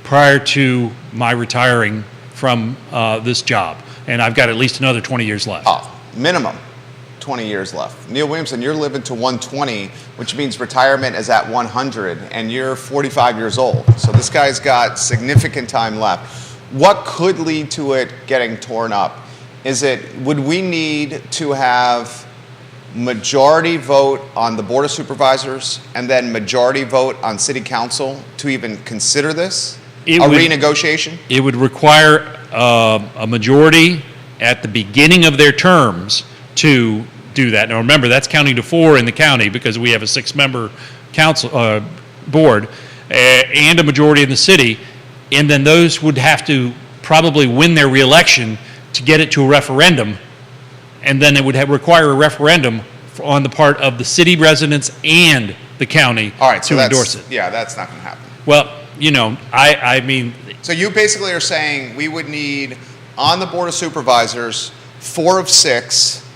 prior to my retiring from this job. And I've got at least another 20 years left. Oh, minimum 20 years left. Neil Williamson, you're living to 120, which means retirement is at 100, and you're 45 years old. So this guy's got significant time left. What could lead to it getting torn up? Would we need to have majority vote on the Board of Supervisors and then majority vote on City Council to even consider this? Renegotiation? It would require a majority at the beginning of their terms to do that. Now remember, that's counting to 4 in the county, because we have a 6-member council board and a majority in the city, and then those would have to probably win their reelection to get it to a referendum, and then it would require a referendum on the part of the city residents and the county to endorse it. Yeah, that's not going to happen. Well, I mean... So you basically are saying we would need, on the Board of Supervisors, 4 of 6,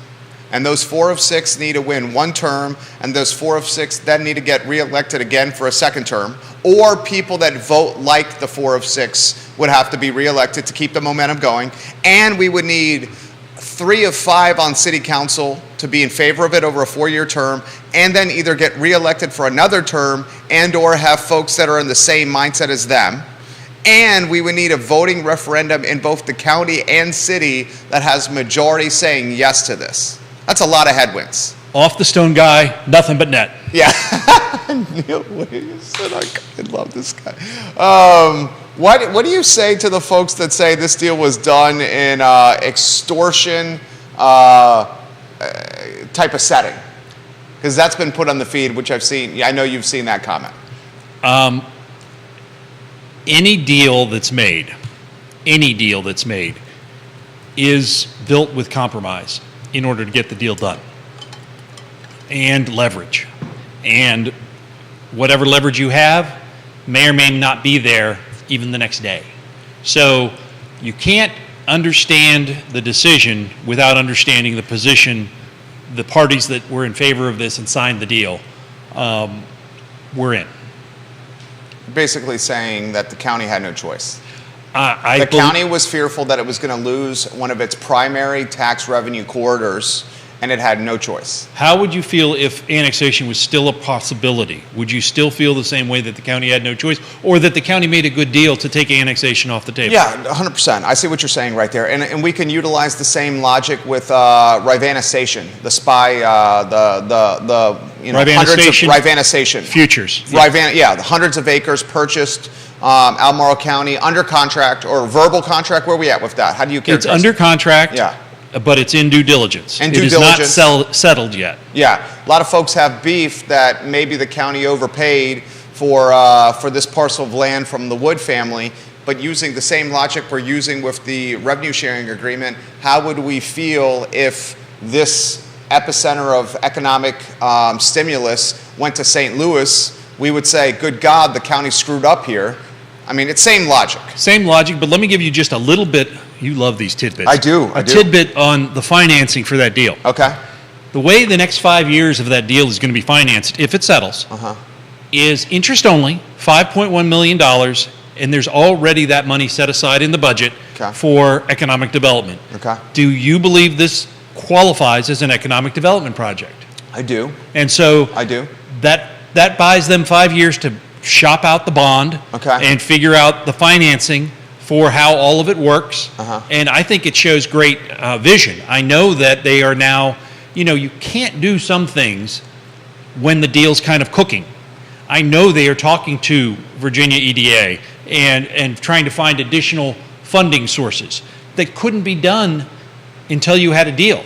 and those 4 of 6 need to win 1 term, and those 4 of 6 then need to get reelected again for a 2nd term, or people that vote like the 4 of 6 would have to be reelected to keep the momentum going, and we would need 3 of 5 on City Council to be in favor of it over a 4-year term, and then either get reelected for another term and or have folks that are in the same mindset as them. And we would need a voting referendum in both the county and city that has majority saying yes to this. That's a lot of headwinds. Off the stone guy, nothing but net. Yeah. Neil Williamson, I love this guy. What do you say to the folks that say this deal was done in extortion type of setting? Because that's been put on the feed, which I've seen. I know you've seen that comment. Any deal that's made is built with compromise in order to get the deal done, and leverage. And whatever leverage you have may or may not be there even the next day. So you can't understand the decision without understanding the position the parties that were in favor of this and signed the deal were in. Basically saying that the county had no choice. The county was fearful that it was going to lose one of its primary tax revenue corridors, and it had no choice. How would you feel if annexation was still a possibility? Would you still feel the same way that the county had no choice, or that the county made a good deal to take annexation off the table? Yeah, 100%. I see what you're saying right there. And we can utilize the same logic with Rivanna Station, the spy, Rivanna Station. Futures. The hundreds of acres purchased, Albemarle County, under contract or verbal contract. Where are we at with that? How do you characterize it? It's under contract. Yeah. But it's in due diligence. And due diligence. It is not settled yet. Yeah, a lot of folks have beef that maybe the county overpaid for this parcel of land from the Wood family, but using the same logic we're using with the revenue sharing agreement, how would we feel if this epicenter of economic stimulus went to St. Louis? We would say, good God, the county screwed up here. I mean, it's same logic. Same logic, but let me give you just a little bit. You love these tidbits. I do. A tidbit on the financing for that deal. Okay. The way the next 5 years of that deal is going to be financed, if it settles, is interest only, $5.1 million, and there's already that money set aside in the budget for economic development. Okay. Do you believe this qualifies as an economic development project? I do. And so I do. that buys them 5 years to shop out the bond and figure out the financing for how all of it works. And I think it shows great vision. I know that they are now, you can't do some things when the deal's kind of cooking. I know they are talking to Virginia EDA and trying to find additional funding sources that couldn't be done until you had a deal.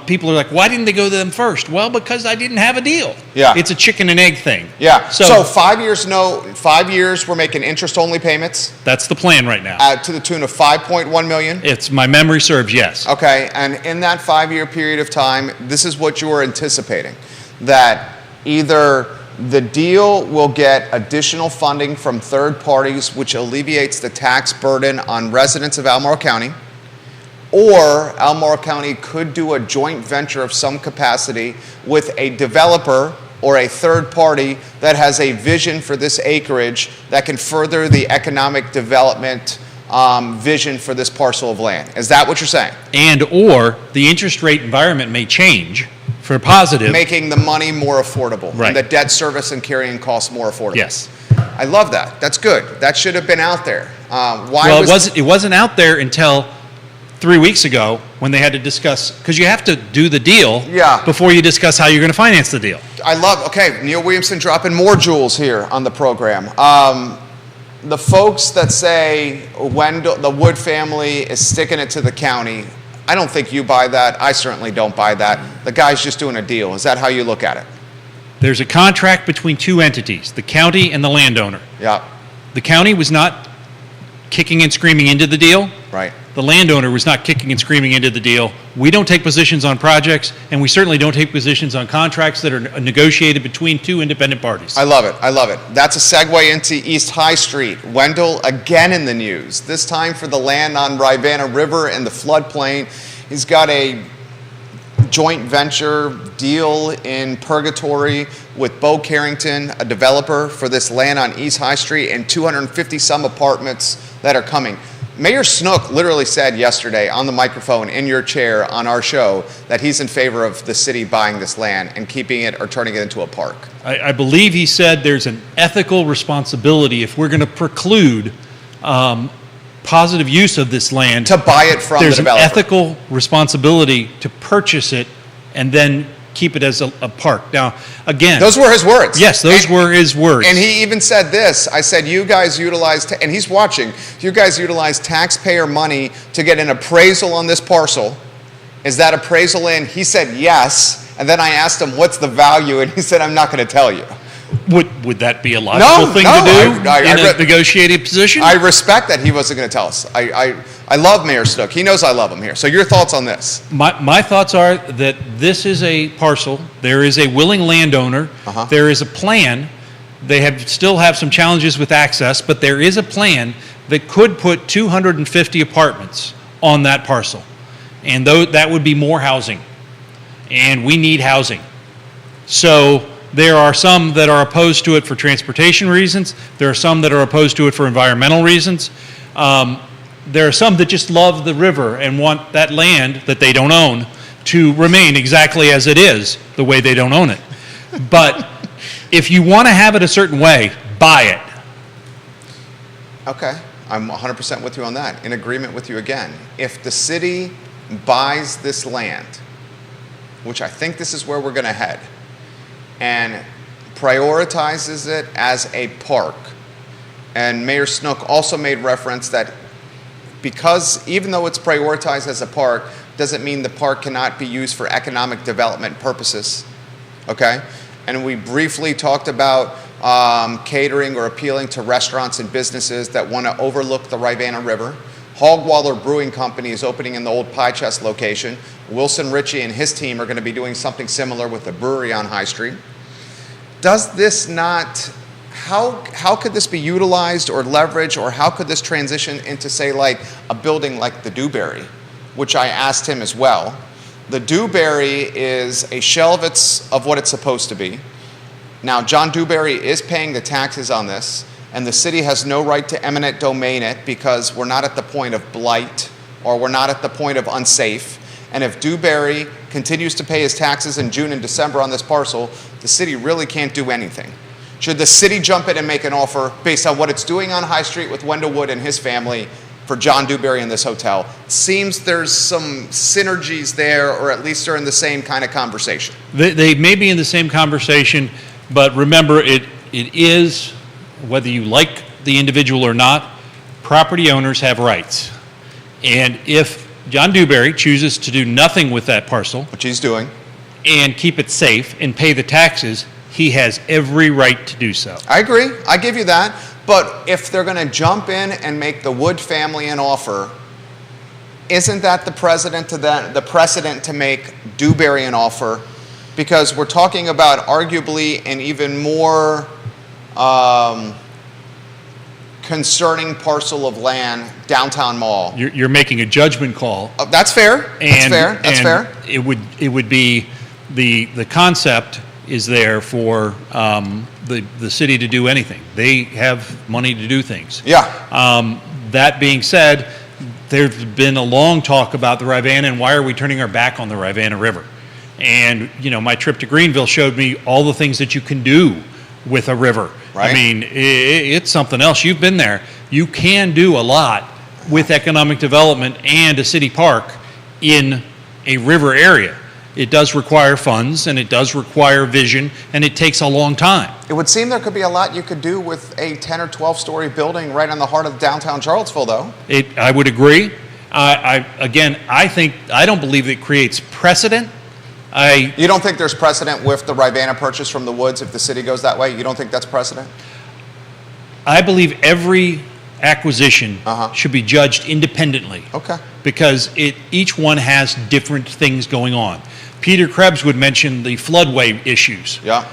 People are like, why didn't they go to them first? Well, because I didn't have a deal. Yeah. It's a chicken and egg thing. Yeah. So 5 years, 5 years we're making interest-only payments. That's the plan right now. To the tune of $5.1 million. It's, my memory serves, yes. Okay, and in that 5-year period of time, this is what you are anticipating, that either the deal will get additional funding from third parties, which alleviates the tax burden on residents of Albemarle County, or Albemarle County could do a joint venture of some capacity with a developer or a third party that has a vision for this acreage that can further the economic development vision for this parcel of land. Is that what you're saying? And or the interest rate environment may change for positive. Making the money more affordable. Right. And the debt service and carrying costs more affordable. Yes. I love that. That's good. That should have been out there. It wasn't out there until 3 weeks ago when they had to discuss, because you have to do the deal before you discuss how you're going to finance the deal. Okay, Neil Williamson dropping more jewels here on the program. The folks that say the Wood family is sticking it to the county, I don't think you buy that. I certainly don't buy that. The guy's just doing a deal. Is that how you look at it? There's a contract between two entities, the county and the landowner. Yeah. The county was not kicking and screaming into the deal. Right. The landowner was not kicking and screaming into the deal. We don't take positions on projects, and we certainly don't take positions on contracts that are negotiated between two independent parties. I love it. I love it. That's a segue into East High Street. Wendell again in the news, this time for the land on Rivanna River and the floodplain. He's got a joint venture deal in purgatory with Bo Carrington, a developer for this land on East High Street, and 250 some apartments that are coming. Mayor Snook literally said yesterday on the microphone in your chair on our show that he's in favor of the city buying this land and keeping it or turning it into a park. I believe he said there's an ethical responsibility if we're going to preclude positive use of this land. To buy it from the developer. There's an ethical responsibility to purchase it and then keep it as a park. Now, again. Those were his words. Yes, those were his words. And he even said this. I said, you guys utilize, and he's watching, you guys utilize taxpayer money to get an appraisal on this parcel. Is that appraisal in? He said yes. And then I asked him, what's the value? And he said, I'm not going to tell you. Would that be a logical thing to do in a negotiated position? I respect that he wasn't going to tell us. I love Mayor Snook. He knows I love him here. So your thoughts on this? My thoughts are that this is a parcel. There is a willing landowner. There is a plan. They still have some challenges with access, but there is a plan that could put 250 apartments on that parcel. And that would be more housing. And we need housing. So there are some that are opposed to it for transportation reasons. There are some that are opposed to it for environmental reasons. There are some that just love the river and want that land that they don't own to remain exactly as it is, the way they don't own it. But if you want to have it a certain way, buy it. Okay, I'm 100% with you on that. In agreement with you again. If the city buys this land, which I think this is where we're going to head, and prioritizes it as a park, and Mayor Snook also made reference that because even though it's prioritized as a park, doesn't mean the park cannot be used for economic development purposes, okay? And we briefly talked about catering or appealing to restaurants and businesses that want to overlook the Rivanna River. Hogwaller Brewing Company is opening in the old Pie Chest location. Wilson Ritchie and his team are going to be doing something similar with the brewery on High Street. Does this not how could this be utilized or leveraged, or how could this transition into, say, like a building like the Dewberry, which I asked him as well. The Dewberry is a shell of what it's supposed to be. Now, John Dewberry is paying the taxes on this, and the city has no right to eminent domain it because we're not at the point of blight, or we're not at the point of unsafe. And if Dewberry continues to pay his taxes in June and December on this parcel, the city really can't do anything. Should the city jump in and make an offer based on what it's doing on High Street with Wendell Wood and his family for John Dewberry in this hotel? It seems there's some synergies there, or at least they're in the same kind of conversation. They may be in the same conversation, but remember, it is, whether you like the individual or not, property owners have rights. And if John Dewberry chooses to do nothing with that parcel, Which he's doing. and keep it safe and pay the taxes, he has every right to do so. I agree. I give you that. But if they're going to jump in and make the Wood family an offer, isn't that the precedent to make Dewberry an offer? Because we're talking about arguably an even more concerning parcel of land, downtown mall. You're making a judgment call. That's fair. That's fair. It would be the concept is there for the city to do anything. They have money to do things. Yeah. That being said, there's been a long talk about the Rivanna and why are we turning our back on the Rivanna River. And, my trip to Greenville showed me all the things that you can do with a river. Right. I mean, it's something else. You've been there. You can do a lot with economic development and a city park in a river area. It does require funds, and it does require vision, and it takes a long time. It would seem there could be a lot you could do with a 10 or 12-story building right in the heart of downtown Charlottesville, though. I would agree. I don't believe it creates precedent. You don't think there's precedent with the Rivanna purchase from the Woods if the city goes that way? You don't think that's precedent? I believe every acquisition should be judged independently. Okay. Because each one has different things going on. Peter Krebs would mention the floodway issues. Yeah.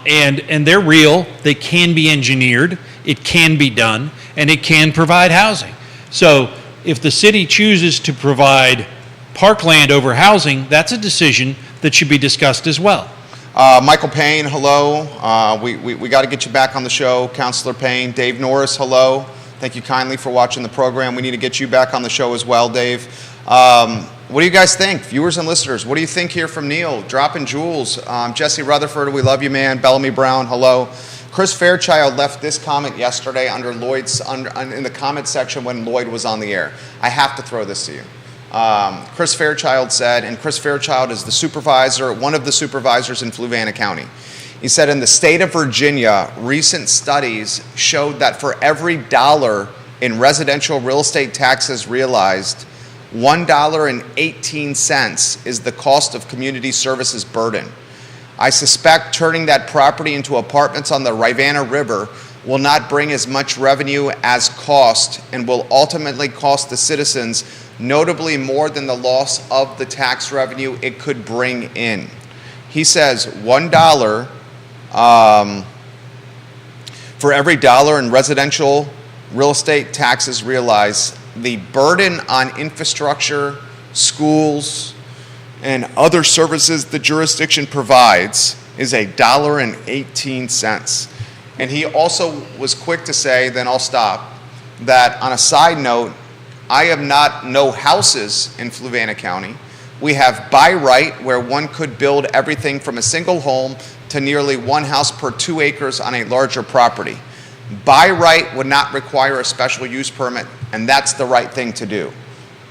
And they're real. They can be engineered. It can be done, and it can provide housing. So if the city chooses to provide parkland over housing, that's a decision that should be discussed as well. Michael Payne, hello. We got to get you back on the show. Councilor Payne. Dave Norris, hello. Thank you kindly for watching the program. We need to get you back on the show as well, Dave. What do you guys think? Viewers and listeners, what do you think here from Neil? Dropping jewels. Jesse Rutherford, we love you, man. Bellamy Brown, hello. Chris Fairchild left this comment yesterday under Lloyd's in the comment section when Lloyd was on the air. I have to throw this to you. Chris Fairchild said, and Chris Fairchild is one of the supervisors in Fluvanna County. He said, in the state of Virginia, recent studies showed that for every dollar in residential real estate taxes realized, $1.18 is the cost of community services burden. I suspect turning that property into apartments on the Rivanna River will not bring as much revenue as cost and will ultimately cost the citizens notably more than the loss of the tax revenue it could bring in. He says $1 for every dollar in residential real estate taxes realized, the burden on infrastructure, schools, and other services the jurisdiction provides is $1.18. And he also was quick to say, then I'll stop, that on a side note, I have no houses in Fluvanna County. We have by right, where one could build everything from a single home to nearly one house per 2 acres on a larger property. By right would not require a special use permit, and that's the right thing to do.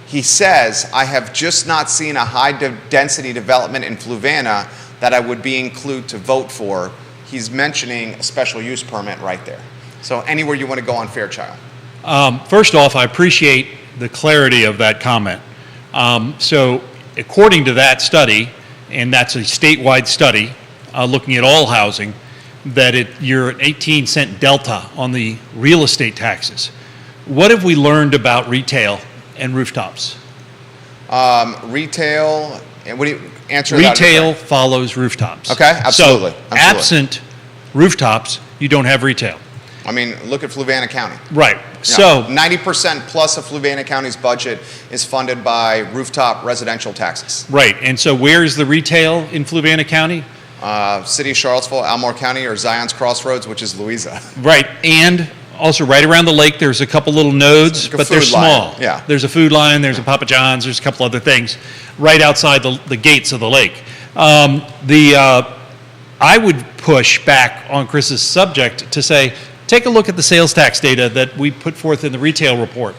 He says, I have just not seen a high density development in Fluvanna that I would be included to vote for. He's mentioning a special use permit right there. So anywhere you want to go on Fairchild. First off, I appreciate the clarity of that comment. So according to that study, and that's a statewide study looking at all housing, that you're an 18-cent delta on the real estate taxes. What have we learned about retail and rooftops? Retail, and what do you answer that? Retail follows rooftops. Okay, absolutely. So absent rooftops, you don't have retail. I mean, look at Fluvanna County. Right. Yeah. So 90% plus of Fluvanna County's budget is funded by rooftop residential taxes. right. And so where's the retail in Fluvanna County? City of Charlottesville, Almore County, or Zion's Crossroads, which is Louisa. Right. And also right around the lake, there's a couple little nodes, Like a but they're food line. small. Yeah. There's a food line, there's a Papa John's, there's a couple other things right outside the gates of the lake. I would push back on Chris's subject to say, take a look at the sales tax data that we put forth in the retail report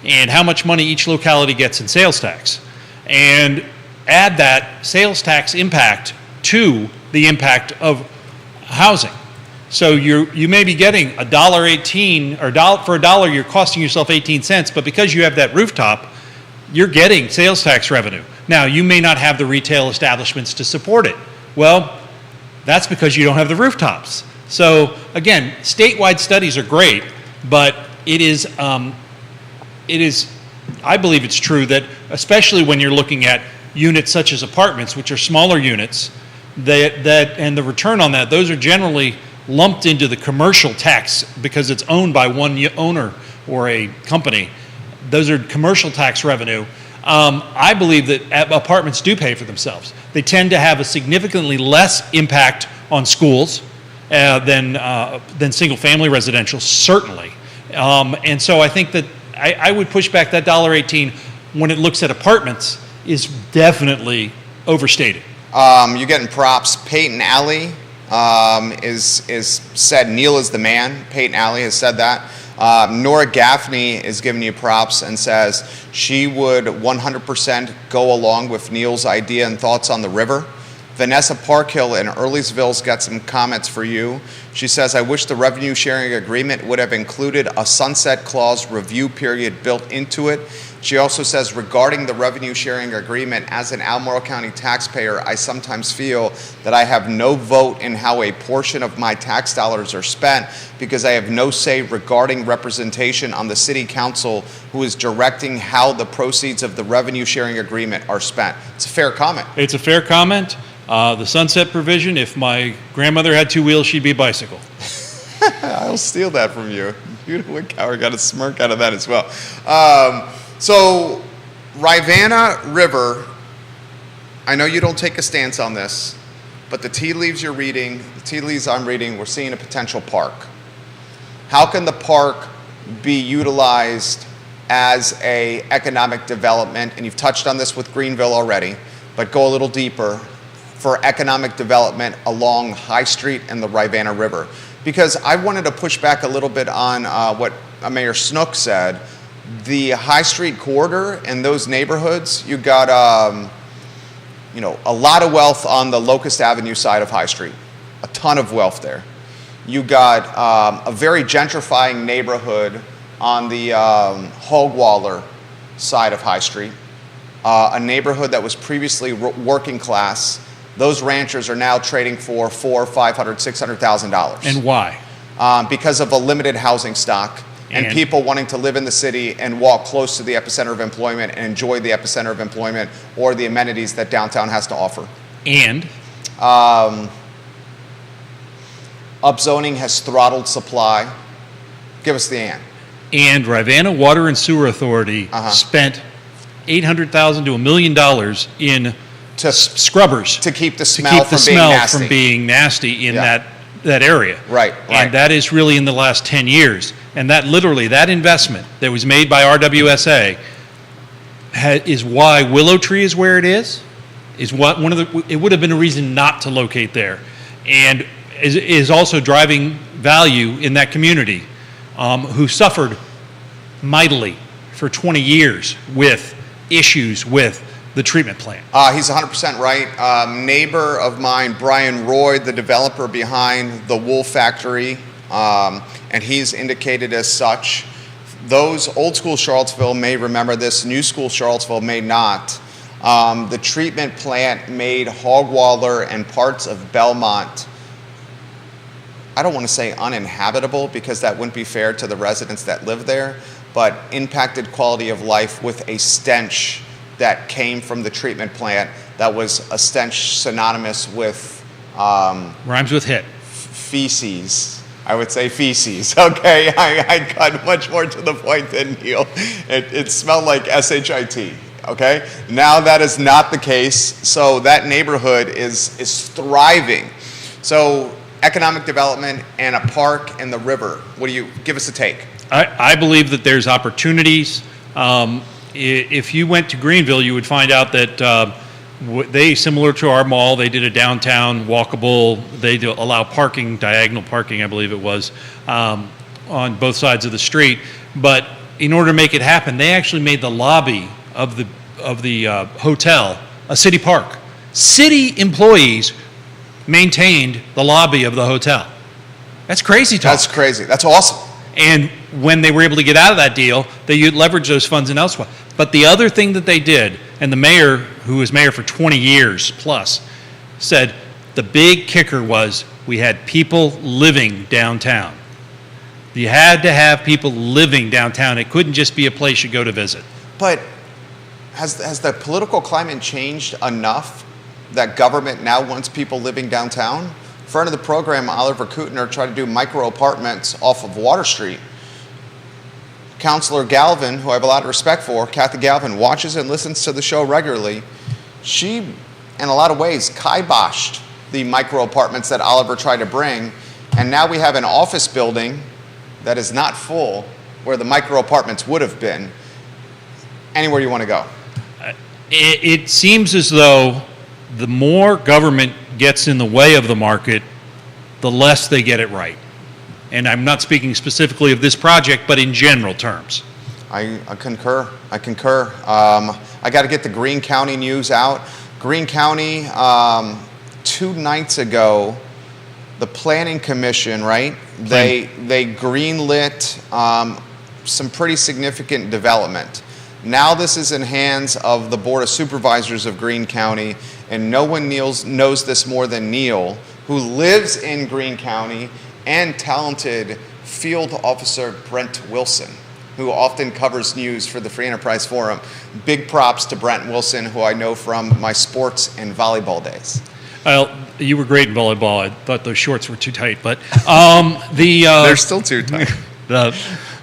and how much money each locality gets in sales tax. And add that sales tax impact to the impact of housing. So you may be getting $1.18 or for $1 you're costing yourself 18 cents, but because you have that rooftop, you're getting sales tax revenue. Now, you may not have the retail establishments to support it. Well, that's because you don't have the rooftops. So again, statewide studies are great, but it is, I believe it's true that especially when you're looking at units such as apartments, which are smaller units, that and the return on that, those are generally lumped into the commercial tax because it's owned by one owner or a company. Those are commercial tax revenue. I believe that apartments do pay for themselves. They tend to have a significantly less impact on schools than single-family residential, certainly. And so I think that I would push back that $1.18 when it looks at apartments is definitely overstated. You're getting props. Peyton Alley is said Neil is the man. Peyton Alley has said that. Nora Gaffney is giving you props and says she would 100% go along with Neil's idea and thoughts on the river. Vanessa Parkhill in Earlysville's got some comments for you. She says, I wish the revenue sharing agreement would have included a sunset clause review period built into it. She also says, regarding the revenue sharing agreement, as an Albemarle County taxpayer, I sometimes feel that I have no vote in how a portion of my tax dollars are spent because I have no say regarding representation on the city council who is directing how the proceeds of the revenue sharing agreement are spent. It's a fair comment. It's a fair comment. The sunset provision, if my grandmother had two wheels, she'd be a bicycle. I'll steal that from you. You know what, Coward got a smirk out of that as well. So, Rivanna River, I know you don't take a stance on this, but the tea leaves you're reading, the tea leaves I'm reading, we're seeing a potential park. How can the park be utilized as a economic development? And you've touched on this with Greenville already, but go a little deeper for economic development along High Street and the Rivanna River. Because I wanted to push back a little bit on what Mayor Snook said. The High Street corridor and those neighborhoods, you got a lot of wealth on the Locust Avenue side of High Street, a ton of wealth there. You got a very gentrifying neighborhood on the Hogwaller side of High Street, a neighborhood that was previously working class. Those ranchers are now trading for $400,000, $500,000, $600,000. And why? Because of a limited housing stock and people wanting to live in the city and walk close to the epicenter of employment and enjoy the epicenter of employment or the amenities that downtown has to offer. And? Upzoning has throttled supply. Give us the and. And Rivanna Water and Sewer Authority spent $800,000 to $1 million in scrubbers to keep the smell from being nasty in that area. Right. And that is really in the last 10 years. And that literally, that investment that was made by RWSA is why Willow Tree is where it is it would have been a reason not to locate there. And is also driving value in that community, who suffered mightily for 20 years with issues with the treatment plant. He's 100% right. Neighbor of mine, Brian Roy, the developer behind the wool factory, and he's indicated as such. Those old school Charlottesville may remember this, new school Charlottesville may not. The treatment plant made Hogwaller and parts of Belmont, I don't want to say uninhabitable because that wouldn't be fair to the residents that live there, but impacted quality of life with a stench that came from the treatment plant that was a stench synonymous with rhymes with hit. Feces I would say feces, okay? I got much more to the point than Neil. It smelled like SHIT, okay? Now that is not the case, so that neighborhood is thriving. So economic development and a park and the river, what do you, give us a take? I believe that there's opportunities. If you went to Greenville, you would find out that they, similar to our mall, they did a downtown walkable, they do allow parking, diagonal parking, I believe it was, on both sides of the street. But in order to make it happen, they actually made the lobby of the hotel a city park. City employees maintained the lobby of the hotel. That's crazy talk. That's crazy. That's awesome. And when they were able to get out of that deal, they leveraged those funds in elsewhere. But the other thing that they did, and the mayor, who was mayor for 20 years plus, said the big kicker was we had people living downtown. You had to have people living downtown. It couldn't just be a place you go to visit. But has the political climate changed enough that government now wants people living downtown? Friend of the program, Oliver Kutner, tried to do micro apartments off of Water Street. Councilor Galvin, who I have a lot of respect for, Kathy Galvin, watches and listens to the show regularly. She, in a lot of ways, kiboshed the micro apartments that Oliver tried to bring, and now we have an office building that is not full where the micro apartments would have been. Anywhere you want to go. It seems as though the more government gets in the way of the market, the less they get it right. And I'm not speaking specifically of this project, but in general terms. I concur. I got to get the Greene County news out. Greene County, 2 nights ago, the Planning Commission, right? They greenlit some pretty significant development. Now this is in hands of the Board of Supervisors of Greene County, and no one knows this more than Neil, who lives in Greene County, and talented Field Officer Brent Wilson, who often covers news for the Free Enterprise Forum. Big props to Brent Wilson, who I know from my sports and volleyball days. Well, you were great in volleyball. I thought those shorts were too tight, but They're still too tight.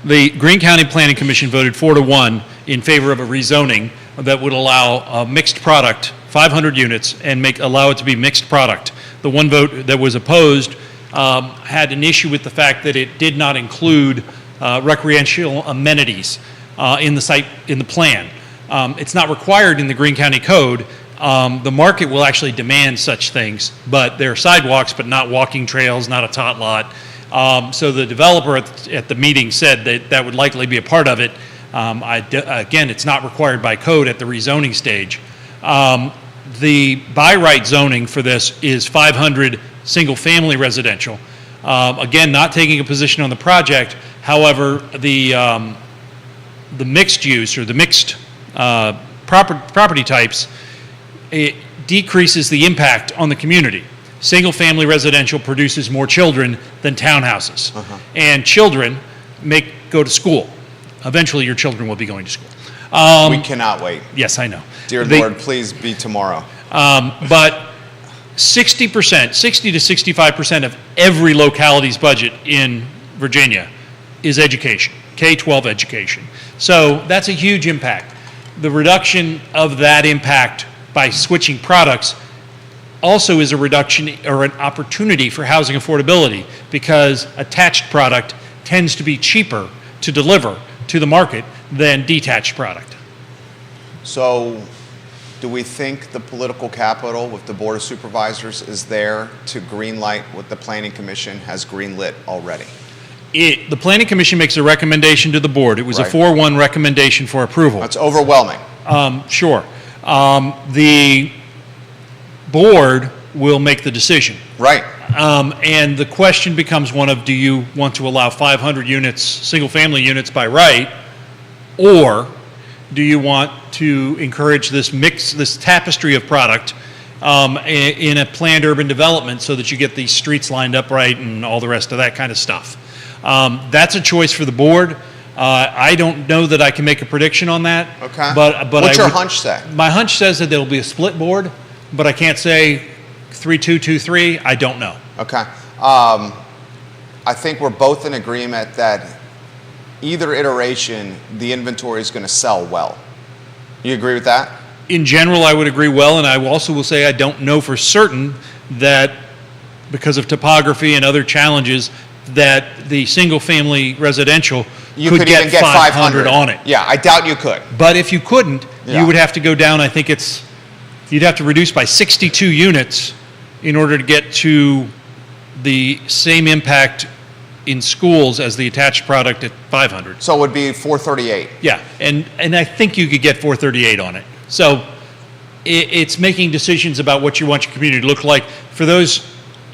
The Greene County Planning Commission voted 4-1 in favor of a rezoning that would allow a mixed product, 500 units, and allow it to be mixed product. The one vote that was opposed had an issue with the fact that it did not include recreational amenities in the plan. It's not required in the Greene County Code. The market will actually demand such things, but there are sidewalks, but not walking trails, not a tot lot. So the developer at the meeting said that would likely be a part of it. Again, it's not required by code at the rezoning stage. The by right zoning for this is 500 single-family residential. Again, not taking a position on the project. However, the mixed use or the mixed property types, it decreases the impact on the community. Single-family residential produces more children than townhouses, and children go to school. Eventually, your children will be going to school. We cannot wait. Yes, I know. Dear Lord, please be tomorrow. But 60 to 65% of every locality's budget in Virginia is education, K-12 education. So that's a huge impact. The reduction of that impact by switching products also is a reduction or an opportunity for housing affordability, because attached product tends to be cheaper to deliver to the market than detached product. So do we think the political capital with the Board of Supervisors is there to greenlight what the Planning Commission has greenlit already? The Planning Commission makes a recommendation to the board. It was a 4-1 recommendation for approval. That's overwhelming. Sure. The board will make the decision. Right. And the question becomes one of, do you want to allow 500 units, single-family units by right, or do you want to encourage this mix, this tapestry of product in a planned urban development so that you get these streets lined up right and all the rest of that kind of stuff? That's a choice for the board. I don't know that I can make a prediction on that. Okay. But what's your hunch say? My hunch says that there will be a split board, but I can't say 3-2, 2-3. I don't know. Okay. I think we're both in agreement that either iteration, the inventory is going to sell well. You agree with that? In general, I would agree well, and I also will say I don't know for certain that because of topography and other challenges, that the single-family residential You could even get 500 on it. Yeah, I doubt you could. But if you couldn't, Yeah. you would have to go down, I think you'd have to reduce by 62 units in order to get to the same impact in schools as the attached product at 500. So it would be 438. Yeah, and I think you could get 438 on it. So it's making decisions about what you want your community to look like. For those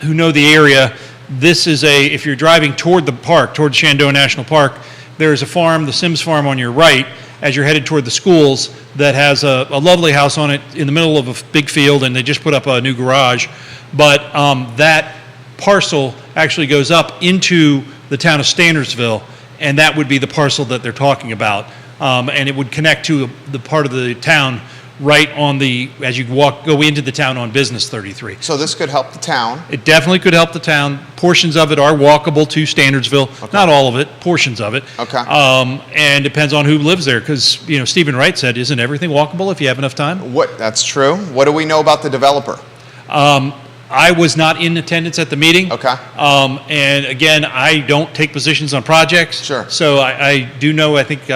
who know the area, this is if you're driving toward the park, toward Shenandoah National Park, there's a farm, the Sims Farm on your right, as you're headed toward the schools, that has a lovely house on it in the middle of a big field, and they just put up a new garage. But that parcel actually goes up into the town of Standardsville, and that would be the parcel that they're talking about. And it would connect to the part of the town right on as you go into the town on Business 33. So this could help the town. It definitely could help the town. Portions of it are walkable to Standardsville. Okay. Not all of it, portions of it. Okay. And depends on who lives there, because, Stephen Wright said, isn't everything walkable if you have enough time? That's true. What do we know about the developer? I was not in attendance at the meeting. Okay. And again, I don't take positions on projects. Sure. So I do know, I think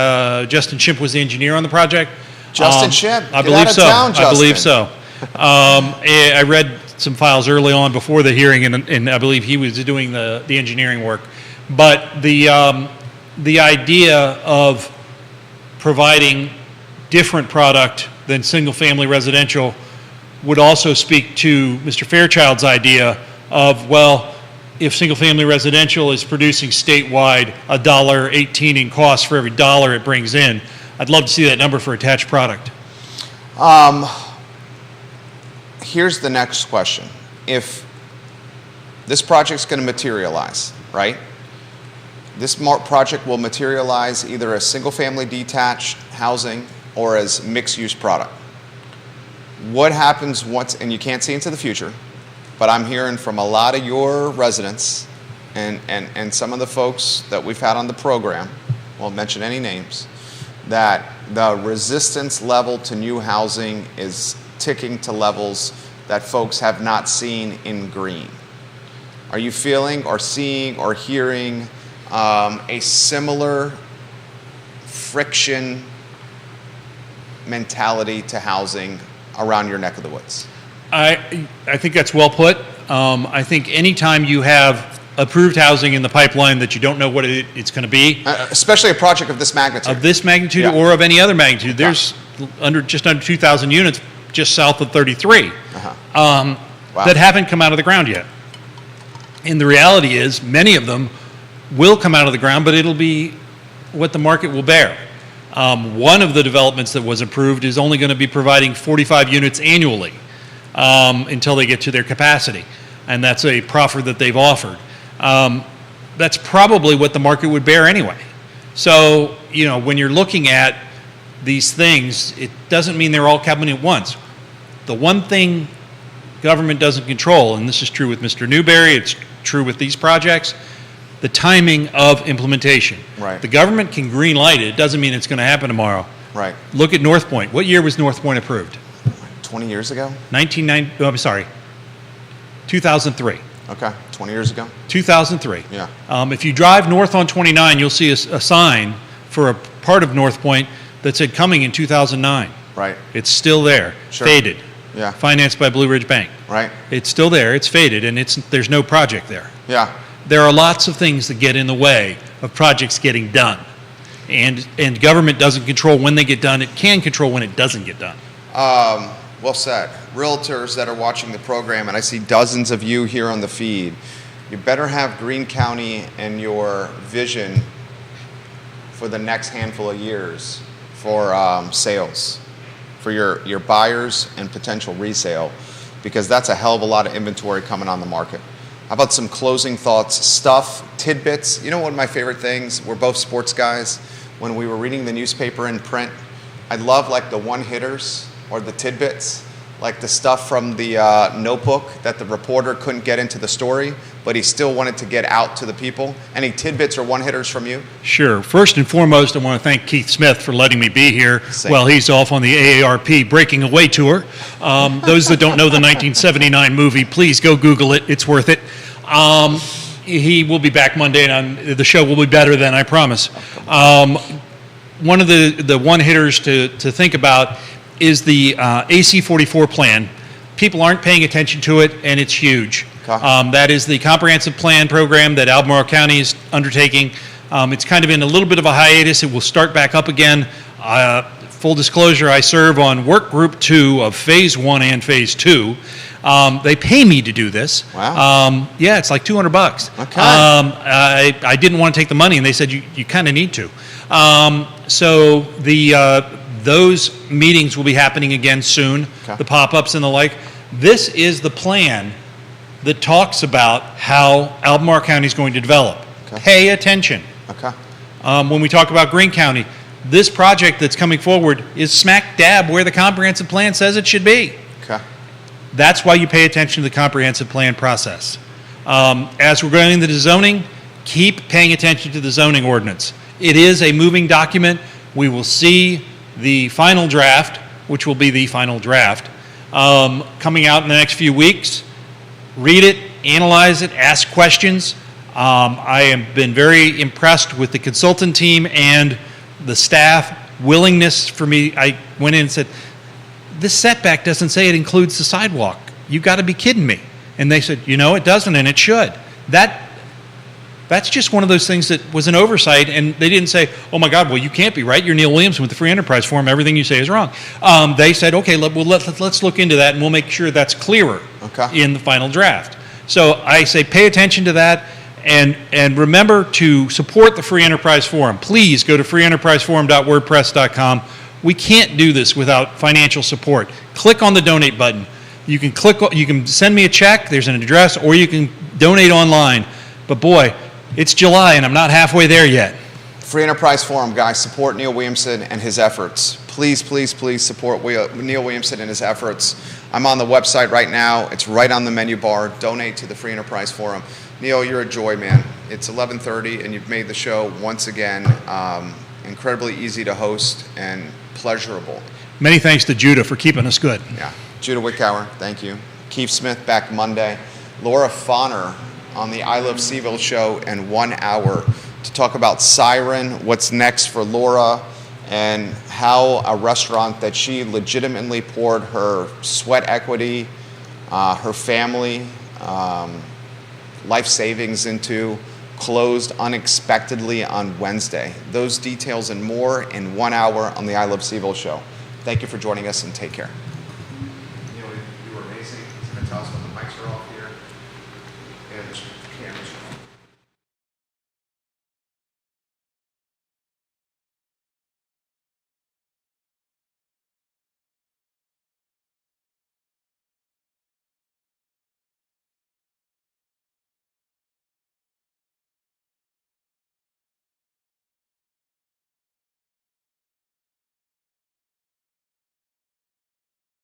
Justin Shimp was the engineer on the project. Justin Shimp, I get believe out of so. town, I believe Justin. so. I read some files early on before the hearing, and I believe he was doing the engineering work. But the idea of providing different product than single-family residential would also speak to Mr. Fairchild's idea of, well, if single-family residential is producing statewide $1.18 in cost for every dollar it brings in, I'd love to see that number for attached product. Here's the next question. If this project's going to materialize, right? This project will materialize either as single-family detached housing or as mixed-use product. What happens once, and you can't see into the future, but I'm hearing from a lot of your residents and some of the folks that we've had on the program, won't mention any names, that the resistance level to new housing is ticking to levels that folks have not seen in green. Are you feeling or seeing or hearing a similar friction mentality to housing around your neck of the woods? I think that's well put. I think anytime you have approved housing in the pipeline that you don't know what it's going to be, especially a project of this magnitude. Of this magnitude, Yeah. or of any other magnitude, there's just under 2,000 units just south of 33 Wow. that haven't come out of the ground yet. And the reality is, many of them will come out of the ground, but it'll be what the market will bear. One of the developments that was approved is only going to be providing 45 units annually until they get to their capacity. And that's a proffer that they've offered. That's probably what the market would bear anyway. So, when you're looking at these things, it doesn't mean they're all coming at once. The one thing government doesn't control, and this is true with Mr. Newberry, it's true with these projects, the timing of implementation. Right. The government can green light it. It doesn't mean it's going to happen tomorrow. Right. Look at North Point. What year was North Point approved? 20 years ago? 2003. Okay, 20 years ago? 2003. Yeah. If you drive north on 29, you'll see a sign for a part of North Point that said coming in 2009. Right. It's still there, Sure. faded. Yeah. Financed by Blue Ridge Bank. Right. It's still there, it's faded, and there's no project there. Yeah. There are lots of things that get in the way of projects getting done. And government doesn't control when they get done. It can control when it doesn't get done. Well said. Realtors that are watching the program, and I see dozens of you here on the feed, you better have Greene County in your vision for the next handful of years for sales, for your buyers and potential resale, because that's a hell of a lot of inventory coming on the market. How about some closing thoughts, stuff, tidbits? You know, one of my favorite things, we're both sports guys. When we were reading the newspaper in print, I love like the one-hitters or the tidbits, like the stuff from the notebook that the reporter couldn't get into the story. but he still wanted to get out to the people. Any tidbits or one-hitters from you? Sure. First and foremost, I want to thank Keith Smith for letting me be here while he's off on the AARP Breaking Away tour. Those that don't know the 1979 movie, please go Google it. It's worth it. He will be back Monday, and the show will be better then, I promise. One of the one-hitters to think about is the AC44 plan. People aren't paying attention to it, and it's huge. Okay. That is the comprehensive plan program that Albemarle County is undertaking. It's kind of in a little bit of a hiatus. It will start back up again. Full disclosure, I serve on work group 2 of phase 1 and phase 2. They pay me to do this. Wow. Yeah, it's like $200. Okay. I didn't want to take the money, and they said you kind of need to. So those meetings will be happening again soon, Okay. the pop-ups and the like. This is the plan that talks about how Albemarle County is going to develop. Okay. Pay attention. Okay. When we talk about Greene County, this project that's coming forward is smack dab where the comprehensive plan says it should be. Okay. That's why you pay attention to the comprehensive plan process. As we're going into the zoning, keep paying attention to the zoning ordinance. It is a moving document. We will see the final draft, which will be the final draft, coming out in the next few weeks. Read it, analyze it, ask questions. I have been very impressed with the consultant team and the staff willingness for me. I went in and said, this setback doesn't say it includes the sidewalk. You got to be kidding me. And they said, it doesn't, and it should. That's just one of those things that was an oversight, and they didn't say, oh my God, well, you can't be right. You're Neil Williamson with the Free Enterprise Forum. Everything you say is wrong. They said, okay, let's look into that, and we'll make sure that's clearer in the final draft. So I say pay attention to that, and remember to support the Free Enterprise Forum. Please go to freeenterpriseforum.wordpress.com. We can't do this without financial support. Click on the donate button. You can send me a check, there's an address, or you can donate online. But boy, it's July and I'm not halfway there yet. Free Enterprise Forum, guys, support Neil Williamson and his efforts. Please, please, please support Neil Williamson and his efforts. I'm on the website right now. It's right on the menu bar. Donate to the Free Enterprise Forum. Neil, you're a joy, man. It's 11:30 and you've made the show once again incredibly easy to host and pleasurable. Many thanks to Judah for keeping us good. Yeah. Judah Wickower, thank you. Keith Smith back Monday. Laura Fauner on the I Love Seville show in 1 hour to talk about Siren, what's next for Laura, and how a restaurant that she legitimately poured her sweat equity, her family, life savings into, closed unexpectedly on Wednesday. Those details and more in 1 hour on the I Love Seville show. Thank you for joining us and take care. You were amazing. He's going to tell us when the mics are off here and the cameras are off.